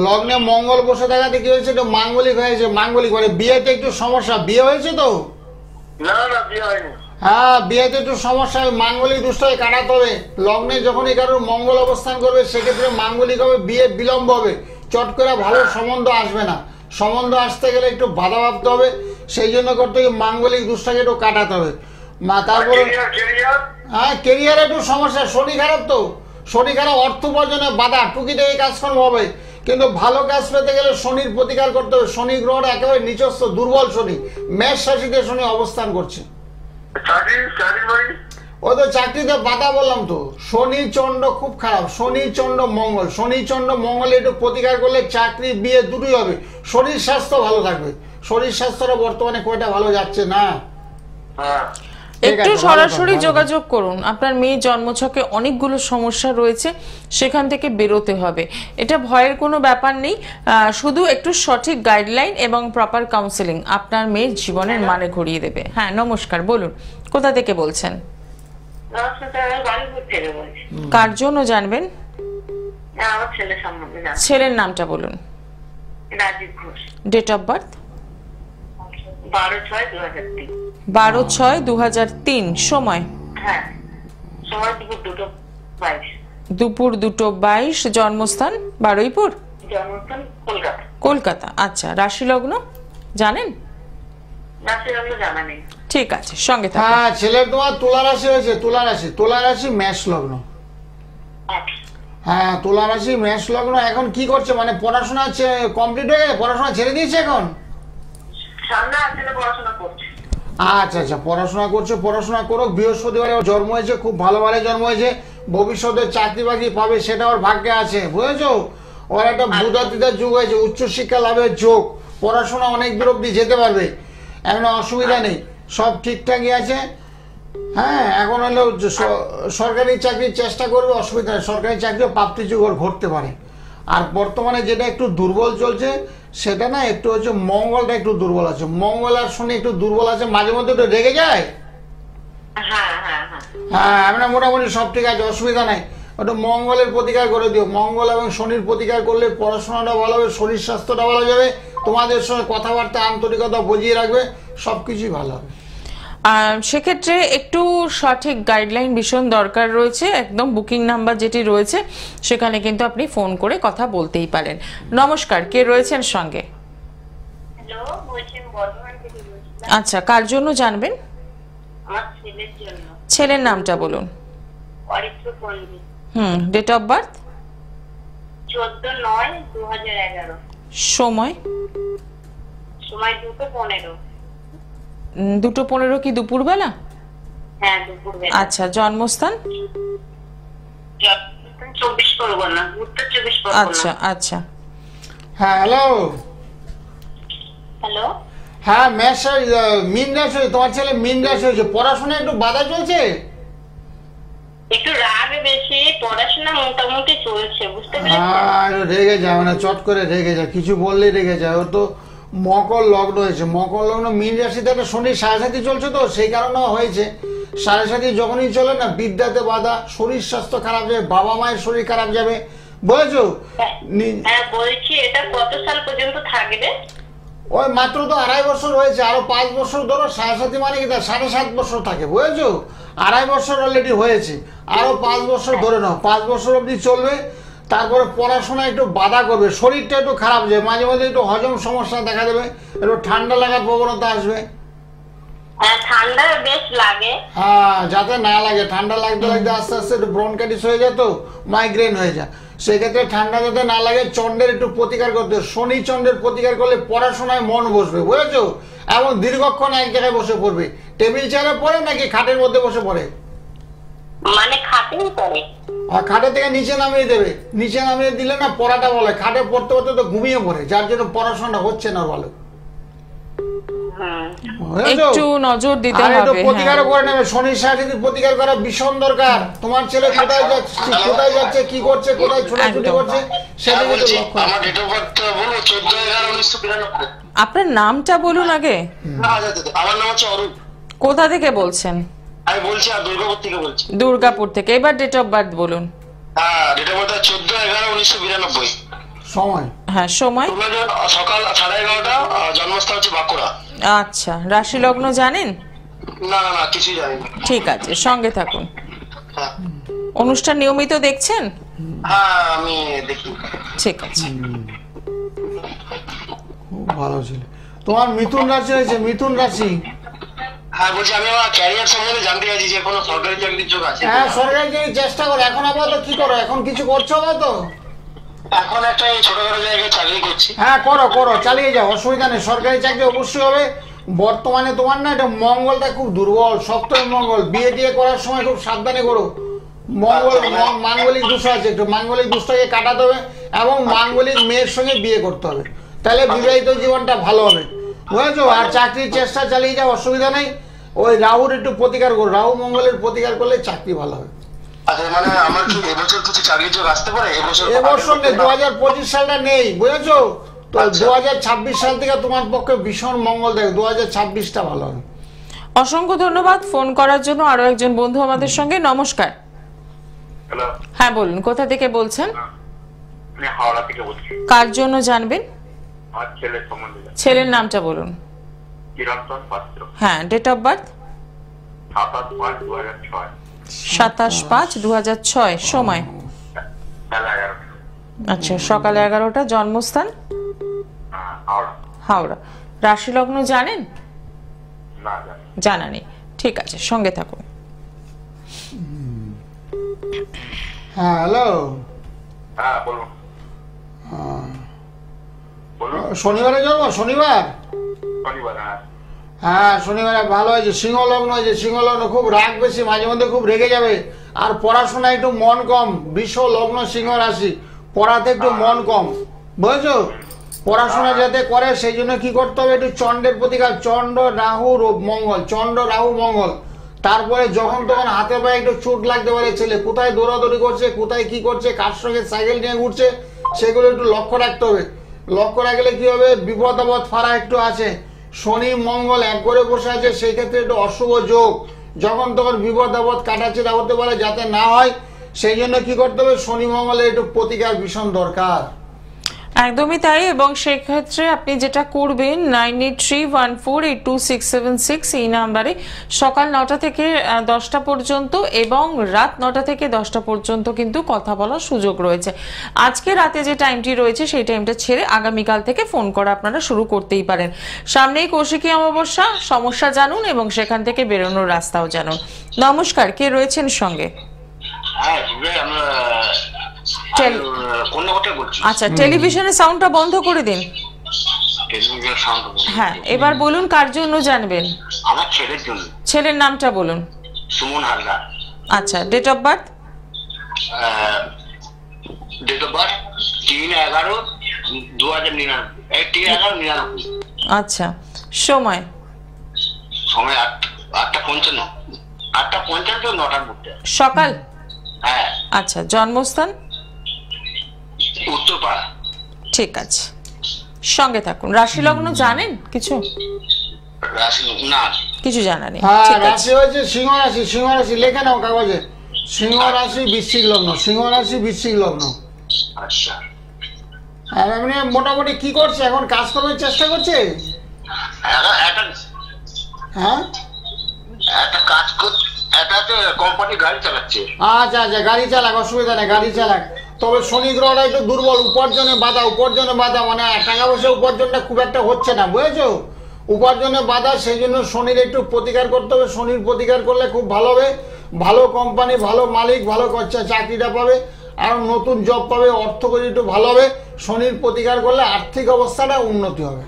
লগ্নে মঙ্গল বসে থাকাতে কি হয়েছে, একটু মাঙ্গলিক হয়েছে। মাঙ্গলিক মানে বিয়েতে একটু সমস্যা। বিয়ে হয়েছে তো? না না বিয়ে হয়নি। হ্যাঁ, বিয়েতে একটু সমস্যা হবে, মাঙ্গলিক দুষ্টায় কাটাতে হবে। লগ্নে যখনই কারোর মঙ্গল অবস্থান করবে সেক্ষেত্রে মাঙ্গলিক হবে, বিয়ে বিলম্ব হবে, চট করে ভালো সম্বন্ধ আসবে না। সম্বন্ধ আসতে গেলে একটু বাধা ভাবতে হবে, সেই জন্য করতে গিয়ে মাঙ্গলিক দুষ্টাকে একটু কাটাতে হবে। তারপরে হ্যাঁ, কেরিয়ারে একটু সমস্যা, শনি খারাপ তো, শনি খারাপ, অর্থ উপার্জনে বাধা, টুকিতে এই কাজকর্ম হবে। কিন্তু ভালো কাজ পেতে গেলে শনির প্রতিকার করতে হবে। শনি গ্রহটা একেবারে নিচস্থ, দুর্বল শনি, মেষ রাশিতে শনি অবস্থান করছে। ওই তো চাকরিতে বাধা বললাম তো, শনি চন্ড খুব খারাপ, শনি চন্ড মঙ্গল, শনি চন্ড মঙ্গলে একটু প্রতিকার করলে চাকরি বিয়ে দুটোই হবে। শরীর স্বাস্থ্য ভালো থাকবে। শরীর স্বাস্থ্যটা বর্তমানে কয়টা ভালো যাচ্ছে না। একটু সরাসরি যোগাযোগ করুন। আপনার মেয়ের জন্মছকে অনেকগুলো সমস্যা রয়েছে, সেখান থেকে বেরোতে হবে। এটা ভয়ের কোনো ব্যাপার নেই, শুধু একটু সঠিক গাইডলাইন এবং প্রপার কাউন্সেলিং আপনার মেয়ের জীবনের মানে ঘুরিয়ে দেবে। হ্যাঁ নমস্কার, বলুন কোথা থেকে বলছেন? কার জন্য জানবেন? ছেলের নামটা বলুন। Date of birth? 12/6/2003। সময়? দুপুর 2:22। জন্মস্থান? বারুইপুর? কলকাতা। আচ্ছা, রাশি লগ্ন জানেন? ঠিক আছে, সঙ্গে থাকুন। হ্যাঁ, ছেলের তোমার তুলা রাশি হয়েছে, তুলা রাশি, তুলা রাশি মেষ লগ্ন। হ্যাঁ, তুলা রাশি মেষ লগ্ন। এখন কি করছে, মানে পড়াশোনা কমপ্লিট হয়ে গেছে, পড়াশোনা ছেড়ে দিয়েছে এখন? আচ্ছা আচ্ছা, পড়াশোনা করছে, পড়াশোনা করো। বৃহস্পতিবারে জন্ম হয়েছে, খুব ভালো বারে জন্ম হয়েছে, ভবিষ্যতে চাকরি বাকরি পাবে, সেটা ওর ভাগ্যে আছে, বুঝেছো? ওর একটা বুধাতীতার যুগ হয়েছে, উচ্চশিক্ষা লাভের যোগ, পড়াশোনা অনেক দূর অব্দি যেতে পারবে, এখন অসুবিধা নেই, সব ঠিকঠাকই আছে। হ্যাঁ, এখন হলো সরকারি চাকরির চেষ্টা করবে, অসুবিধা নেই, সরকারি চাকরিও প্রাপ্তি যুগ ওর ঘটতে পারে। আর বর্তমানে যেটা একটু দুর্বল চলছে সেটা না, একটু হচ্ছে মঙ্গলটা একটু দুর্বল আছে, মঙ্গল আর শনি একটু দুর্বল আছে, মাঝে মধ্যে একটু রেগে যায়। হ্যাঁ, আমরা মোটামুটি সব ঠিক আছে, অসুবিধা নাই। ওটা মঙ্গলের প্রতিকার করে দিও, মঙ্গল এবং শনির প্রতিকার করলে পড়াশোনাটা ভালো হবে, শরীর স্বাস্থ্যটা ভালো যাবে, তোমাদের সঙ্গে কথাবার্তা আন্তরিকতা বজিয়ে রাখবে, সবকিছুই ভালো হবে। সেক্ষেত্রে একটু সঠিক গাইডলাইন ভীষণ দরকার রয়েছে। একদম বুকিং নাম্বার যেটি রয়েছে সেখানে কিন্তু আপনি ফোন করে কথা বলতেই পারেন। নমস্কার, কে রয়েছেন সঙ্গে? আচ্ছা, কার জন্য জানবেন? ছেলের নামটা বলুন। Date of birth? 14/9/2011। সময়? 2:15। 2:15 কি দুপুরবেলা? হ্যাঁ, দুপুরবেলা। আচ্ছা, জন্মস্থান? 24 পরগনা, উত্তর 24 পরগনা। আচ্ছা আচ্ছা। হ্যাঁ, হ্যালো। হ্যাঁ, মেষ মিন রাশি, তোমার ছেলে মিন রাশি হয়েছে, পড়াশোনায় একটু বাধা চলছে, একটু রাগ বেশি, পড়াশোনা মোটামুটি চলছে, বুঝতে পেরেছেন? হ্যাঁ, রেগে যায়, মানে চট করে রেগে যায়, কিছু বললেই রেগে যায়। ও তো মকর লগ্ন হয়েছে, মকর লগ্ন মিন রাশিতে একটা শনির সাড়ে চলছে, তো সেই কারণে হয়েছে। সাড়ে যখনই চলে না, বিদ্যাতে বাধা, শরীর স্বাস্থ্য খারাপ যাবে, বাবা মায়ের শরীর খারাপ যাবে, বুঝেছো? হ্যাঁ বলছি, এটা কত সাল পর্যন্ত থাকবে? ওই মাত্র তো 2.5 বছর হয়েছে, আরো 5 বছর ধরো, 7.5 মানে কি 7.5 বছর থাকে, বুঝেছো? 2.5 বছর অলরেডি হয়েছে, আরো 5 বছর ধরে নাও, 5 বছর অব্দি চলবে। তারপরে পড়াশোনা একটু বাধা করবে, শরীরটা একটু খারাপ যাবে, মাঝে মাঝে একটু হজম সমস্যা দেখা দেবে, একটু ঠান্ডা লাগার প্রবণতা আসবে। ঠান্ডা বেশ লাগে, হ্যাঁ, যাতে না লাগে, ঠান্ডা লাগতে লাগতে আস্তে আস্তে একটু ব্রনকাইটিস হয়ে যায়, তো মাইগ্রেন হয়ে যায়, সেক্ষেত্রে ঠান্ডা যাতে না লাগে চন্ডের একটু প্রতিকার করতে, শনি চন্ডের প্রতিকার করলে পড়াশোনায় মন বসবে, বুঝেছো? এবং দীর্ঘক্ষণ এক জায়গায় বসে পড়বে। টেবিল চেয়ারে পড়ে নাকি খাটের মধ্যে বসে পড়ে? মানে খাটেই পড়ে। আর খাটে থেকে নিচে নামিয়ে দেবে, নিচে নামিয়ে দিলে না পড়াটা বলে, খাটে পড়তে পড়তে তো ঘুমিয়ে পড়ে, যার জন্য পড়াশোনাটা হচ্ছে না ভালো। বুঝেছো? একটু নজর দিতে আর একটু হবে। প্রতিকারও হ্যাঁ। করে নেবে, শনির সাথে প্রতিকার করা ভীষণ দরকার। তোমার ছেলে কোথায় যাচ্ছে কি করছে, কোথায় ছোটাছুটি একদম। করছে সেদিকে একটু বলছি লক্ষ্য আমার রাখো। ডেট অফ বার্থ বলবো 14/11/1992। আপনার নামটা বলুন আগে। আমার নাম হচ্ছে অরূপ। কোথা থেকে বলছেন? আমি বলছি আর দুর্গাপুর থেকে বলছি। দুর্গাপুর থেকে। এবার ডেট অফ বার্থ বলুন। হ্যাঁ, ডেট অফ বার্থ 14/11/1992। সময় হ্যাঁ, সময়? সকাল 11:30, জন্মস্থান হচ্ছে বাঁকুড়া। আচ্ছা, রাশি লগ্ন জানেন? না না না, কিছুই জানি না। ঠিক আছে, সঙ্গে থাকুন। হ্যাঁ অনুষ্ঠান নিয়মিত দেখছেন? হ্যাঁ, আমি দেখি। ঠিক আছে। খুব ভালো ছিল। তোমার মিথুন রাশি হয়েছে, মিথুন রাশি। হ্যাঁ, বলছি আমি আমার ক্যারিয়ার সম্বন্ধে জানতে চাইছি যে কোনো সরকারি চাকরির যোগ আছে হ্যাঁ, কিনা? সরকারি চাকরির চেষ্টা করো। এখন আপাতত কি করো, এখন কিছু করছো তো? এখন একটা এই ছোটখাটো জায়গায় চাকরি করছি। হ্যাঁ, করো করো, চালিয়ে যাও, অসুবিধা নেই। সরকারি চাকরি অবশ্যই হবে। বর্তমানে তোমার না এটা মঙ্গলটা খুব দুর্বল, সপ্তম মঙ্গল। বিয়ে টিয়ে করার সময় খুব সাবধানে করো। মাঙ্গলিক দোষ আছে, একটু মাঙ্গলিক দোষটাকে কাটাতে হবে এবং মাঙ্গলিক মেয়ের সঙ্গে বিয়ে করতে হবে, তাহলে বিবাহিত জীবনটা ভালো হবে, বুঝেছো? আর চাকরির চেষ্টা চালিয়ে যাও, অসুবিধা নেই। ওই রাহুর একটু প্রতিকার করো, রাহু মঙ্গলের প্রতিকার করলে চাকরি ভালো হবে। আচ্ছা, মানে আমার কি এবছর কিছু চাকরির যোগ আসতে পারে? এবছর নেই, 2025 সালটা নেই, বুঝেছো তো? আচ্ছা। 2026 সাল থেকে তোমার পক্ষে ভীষণ মঙ্গল দেখো, 2026টা ভালো হবে। অসংখ্য ধন্যবাদ ফোন করার জন্য। আরো একজন বন্ধু আমাদের সঙ্গে। নমস্কার। হ্যালো, হ্যাঁ, বলুন, কোথা থেকে বলছেন? আমি হাওড়া থেকে বলছি। কার জন্য জানবেন? আমার ছেলের সম্বন্ধে ছেলের নামটা বলুন। চিরন্তন পাত্র, হ্যাঁ, ডেট অফ বার্থ? 27/5/2006, 27/5/2006। সময়? বেলা 11টা। আচ্ছা, সকাল 11টা। জন্মস্থান? হাওড়া। হাওড়া। রাশি লগ্ন জানেন? না জানি। জানা নেই। ঠিক আছে, সঙ্গে থাকুন। হ্যাঁ, হ্যালো। হ্যাঁ বলুন। বলুন। শনিবারে জন্ম, শনিবার? শনিবার। হ্যাঁ হ্যাঁ, শনিবারে ভালো হয়েছে। সিংহ লগ্ন হয়েছে, সিংহ লগ্ন খুব রাগ বেশি, মাঝে মধ্যে খুব রেগে যাবে। আর পড়াশোনায় একটু মন কম। বৃষ লগ্ন, সিংহ রাশি, পড়াতে একটু মন কম, বুঝেছো? পড়াশোনা যাতে করে সেই জন্য কি করতে হবে, একটু চন্ডের প্রতিকার। চন্ড রাহু মঙ্গল, চন্ড রাহু মঙ্গল। তারপরে যখন তখন হাতে পায়ে একটু চোট লাগতে পারে ছেলে, কোথায় দৌড়াদৌড়ি করছে, কোথায় কি করছে, কার সঙ্গে সাইকেল নিয়ে ঘুরছে, সেগুলো একটু লক্ষ্য রাখতে হবে। লক্ষ্য রাখলে কি হবে, বিপদ আপদ ফাড়া একটু আছে। শনি মঙ্গল এক করে বসে আছে, সেই ক্ষেত্রে একটু অশুভ যোগ। যখন তখন বিপদ আপদ কাটাছেড়া হতে পারে, যাতে না হয় সেই জন্য কি করতে হবে, শনি মঙ্গলের একটু প্রতিকার ভীষণ দরকার। একদমই তাই। এবং সেক্ষেত্রে আপনি যেটা করবেন, 9831482676 এই নাম্বারে সকাল 9টা থেকে 10টা পর্যন্ত এবং রাত 9টা থেকে 10টা পর্যন্ত কিন্তু কথা বলার সুযোগ রয়েছে। আজকে রাতে যে টাইমটি রয়েছে সেই টাইমটা ছেড়ে আগামীকাল থেকে ফোন করা আপনারা শুরু করতেই পারেন। সামনেই কৌশিকী অমাবস্যা, সমস্যা জানুন এবং সেখান থেকে বেরোনোর রাস্তাও জানুন। নমস্কার, কে রয়েছেন সঙ্গে? হ্যাঁ, আমরা কোন নাম্বারটা বলছি? আচ্ছা, টেলিভিশনের সাউন্ডটা বন্ধ করে দিন। Television sound. হ্যাঁ, এবার বলুন কার জন্য জানবেন? আমার ছেলের জন্য। ছেলের নামটা বলুন। সুমন হালদার। আচ্ছা, date of birth? Date of birth 3/11/2099। 3/11/99। আচ্ছা, সময়? সময় 8:55। 8:55 তো 9টার মধ্যে। সকাল? হ্যাঁ। আচ্ছা, জন্মস্থান? উত্তরপাড়া। ঠিক আছে, সঙ্গে থাকুন। রাশি লগ্ন জানেন কিছু? রাশি না, কিছু জানা নেই। হ্যাঁ, ঠিক আছে, রাশি হয়েছে সিংহ রাশি, সিংহ রাশি লেখে নাও কাগজে। সিংহ রাশি বৃশ্চিক লগ্ন, সিংহ রাশি বৃশ্চিক লগ্ন। আচ্ছা। আর এমনি মোটামুটি কি করছে এখন, কাজকর্মের চেষ্টা করছে? হ্যাঁ, একটা কাজ করছে, একটা কোম্পানি গাড়ি চালাচ্ছে। আচ্ছা আচ্ছা, গাড়ি চালাক, অসুবিধা নেই, গাড়ি চালাক। তবে শনি গ্রহটা একটু দুর্বল, উপার্জনে বাধা, উপার্জনে বাধা, মানে টাকা পয়সা উপার্জনটা খুব একটা হচ্ছে না, বুঝেছো? উপার্জনে বাধা, সেই জন্য শনির একটু প্রতিকার করতে হবে। শনির প্রতিকার করলে খুব ভালো হবে। ভালো কোম্পানি, ভালো মালিক, ভালো চাকরিটা পাবে, আর নতুন জব পাবে, অর্থ করে একটু ভালো হবে। শনির প্রতিকার করলে আর্থিক অবস্থাটা উন্নতি হবে।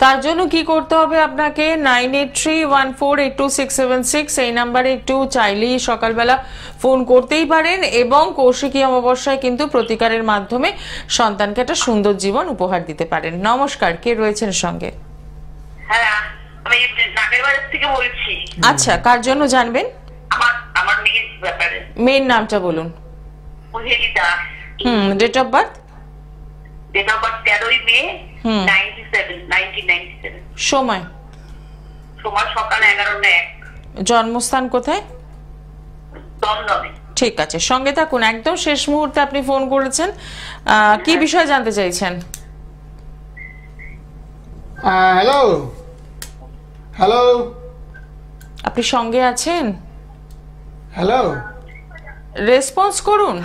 তার জন্য কি করতে হবে আপনাকে? 9831482676 এই নাম্বারে একটু চাইলেই সকালবেলা ফোন করতেই পারেন এবং কৌশিকী অমাবস্যায় কিন্তু প্রতিকারের মাধ্যমে সন্তানকে একটা সুন্দর জীবন উপহার দিতে পারেন। নমস্কার, কে রয়েছেন সঙ্গে? হ্যাঁ, আমি নাগের বাজার থেকে বলছি। আচ্ছা, কার জন্য জানবেন? আমার মেয়ের ব্যাপারে। মেয়ের নামটা বলুন। Kuheli Das. Date of birth? Date of birth 13ই মে 1997। সময়? সময় সকাল 11টা 1। জন্মস্থান কোথায়? দমদমে। ঠিক আছে, সঙ্গে থাকুন। একদম শেষ মুহূর্তে আপনি ফোন করেছেন, কি বিষয় জানতে চাইছেন? হ্যালো হ্যালো, আপনি সঙ্গে আছেন? হ্যালো, রেসপন্স করুন।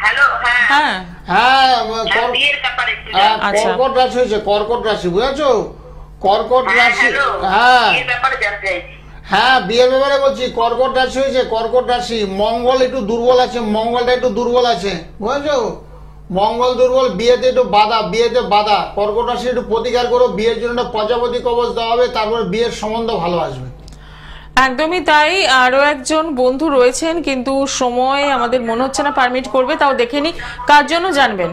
হ্যালো। হ্যাঁ হ্যাঁ, বিয়ের ব্যাপারে একটু আচ্ছা। কর্কট রাশি হয়েছে, কর্কট রাশি, বুঝেছো? কর্কট রাশি। হ্যালো, হ্যাঁ বিয়ের ব্যাপারে জানতে চাইছি। হ্যাঁ, বিয়ের ব্যাপারে বলছি। কর্কট রাশি হয়েছে, কর্কট রাশি। মঙ্গল একটু দুর্বল আছে, মঙ্গলটা একটু দুর্বল আছে, বুঝেছো? মঙ্গল দুর্বল, বিয়েতে একটু বাধা, বিয়েতে বাধা। কর্কট রাশি একটু প্রতিকার করো, বিয়ের জন্য একটা প্রজাপতি কবচ দেওয়া হবে, তারপরে বিয়ের সম্বন্ধ ভালো আসবে। একদমই তাই। আরো একজন বন্ধু রয়েছেন, কিন্তু সময় আমাদের মনে হচ্ছে না পারমিট করবে, তাও দেখে নি কার জন্য জানবেন।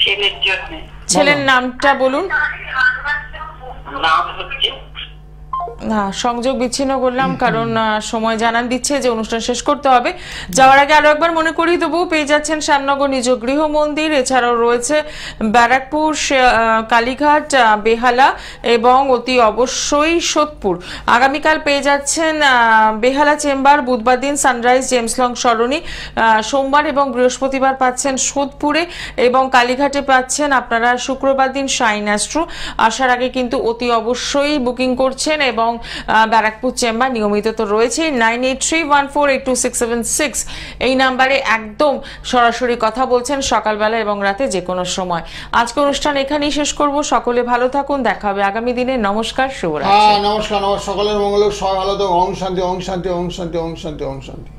ছেলের জন্য। ছেলের নামটা বলুন। নাম হচ্ছে না, সংযোগ বিচ্ছিন্ন করলাম, কারণ সময় জানান দিচ্ছে যে অনুষ্ঠান শেষ করতে হবে। যাওয়ার আগে আরো একবার মনে করিয়ে দেবো, পেয়ে যাচ্ছেন শ্যামনগর নিজ গৃহ মন্দির, এছাড়াও রয়েছে ব্যারাকপুর, কালীঘাট, বেহালা এবং অতি অবশ্যই সোদপুর। আগামীকাল পেয়ে যাচ্ছেন বেহালা চেম্বার, বুধবার দিন সানরাইজ জেমস লং সরণি, সোমবার এবং বৃহস্পতিবার পাচ্ছেন সোদপুরে, এবং কালীঘাটে পাচ্ছেন আপনারা শুক্রবার দিন শাইন অ্যাস্ট্রো। আসার আগে কিন্তু অতি অবশ্যই বুকিং করছেন, এবং ব্যারাকপুর চেম্বার নিয়মিত তো রয়েছে। 9831482676 এই নাম্বারে একদম সরাসরি কথা বলছেন, সকালবেলা এবং রাতে যে কোনো সময়। আজকে অনুষ্ঠান এখানেই শেষ করব। সকলে ভালো থাকুন, দেখা হবে আগামী দিনে। নমস্কার, শুভরাত্রি। নমস্কার, সকলের মঙ্গল হোক, সবাই ভালো থাকুন। ওম শান্তি, ওম শান্তি, ওম শান্তি, ওম শান্তি, ওম শান্তি।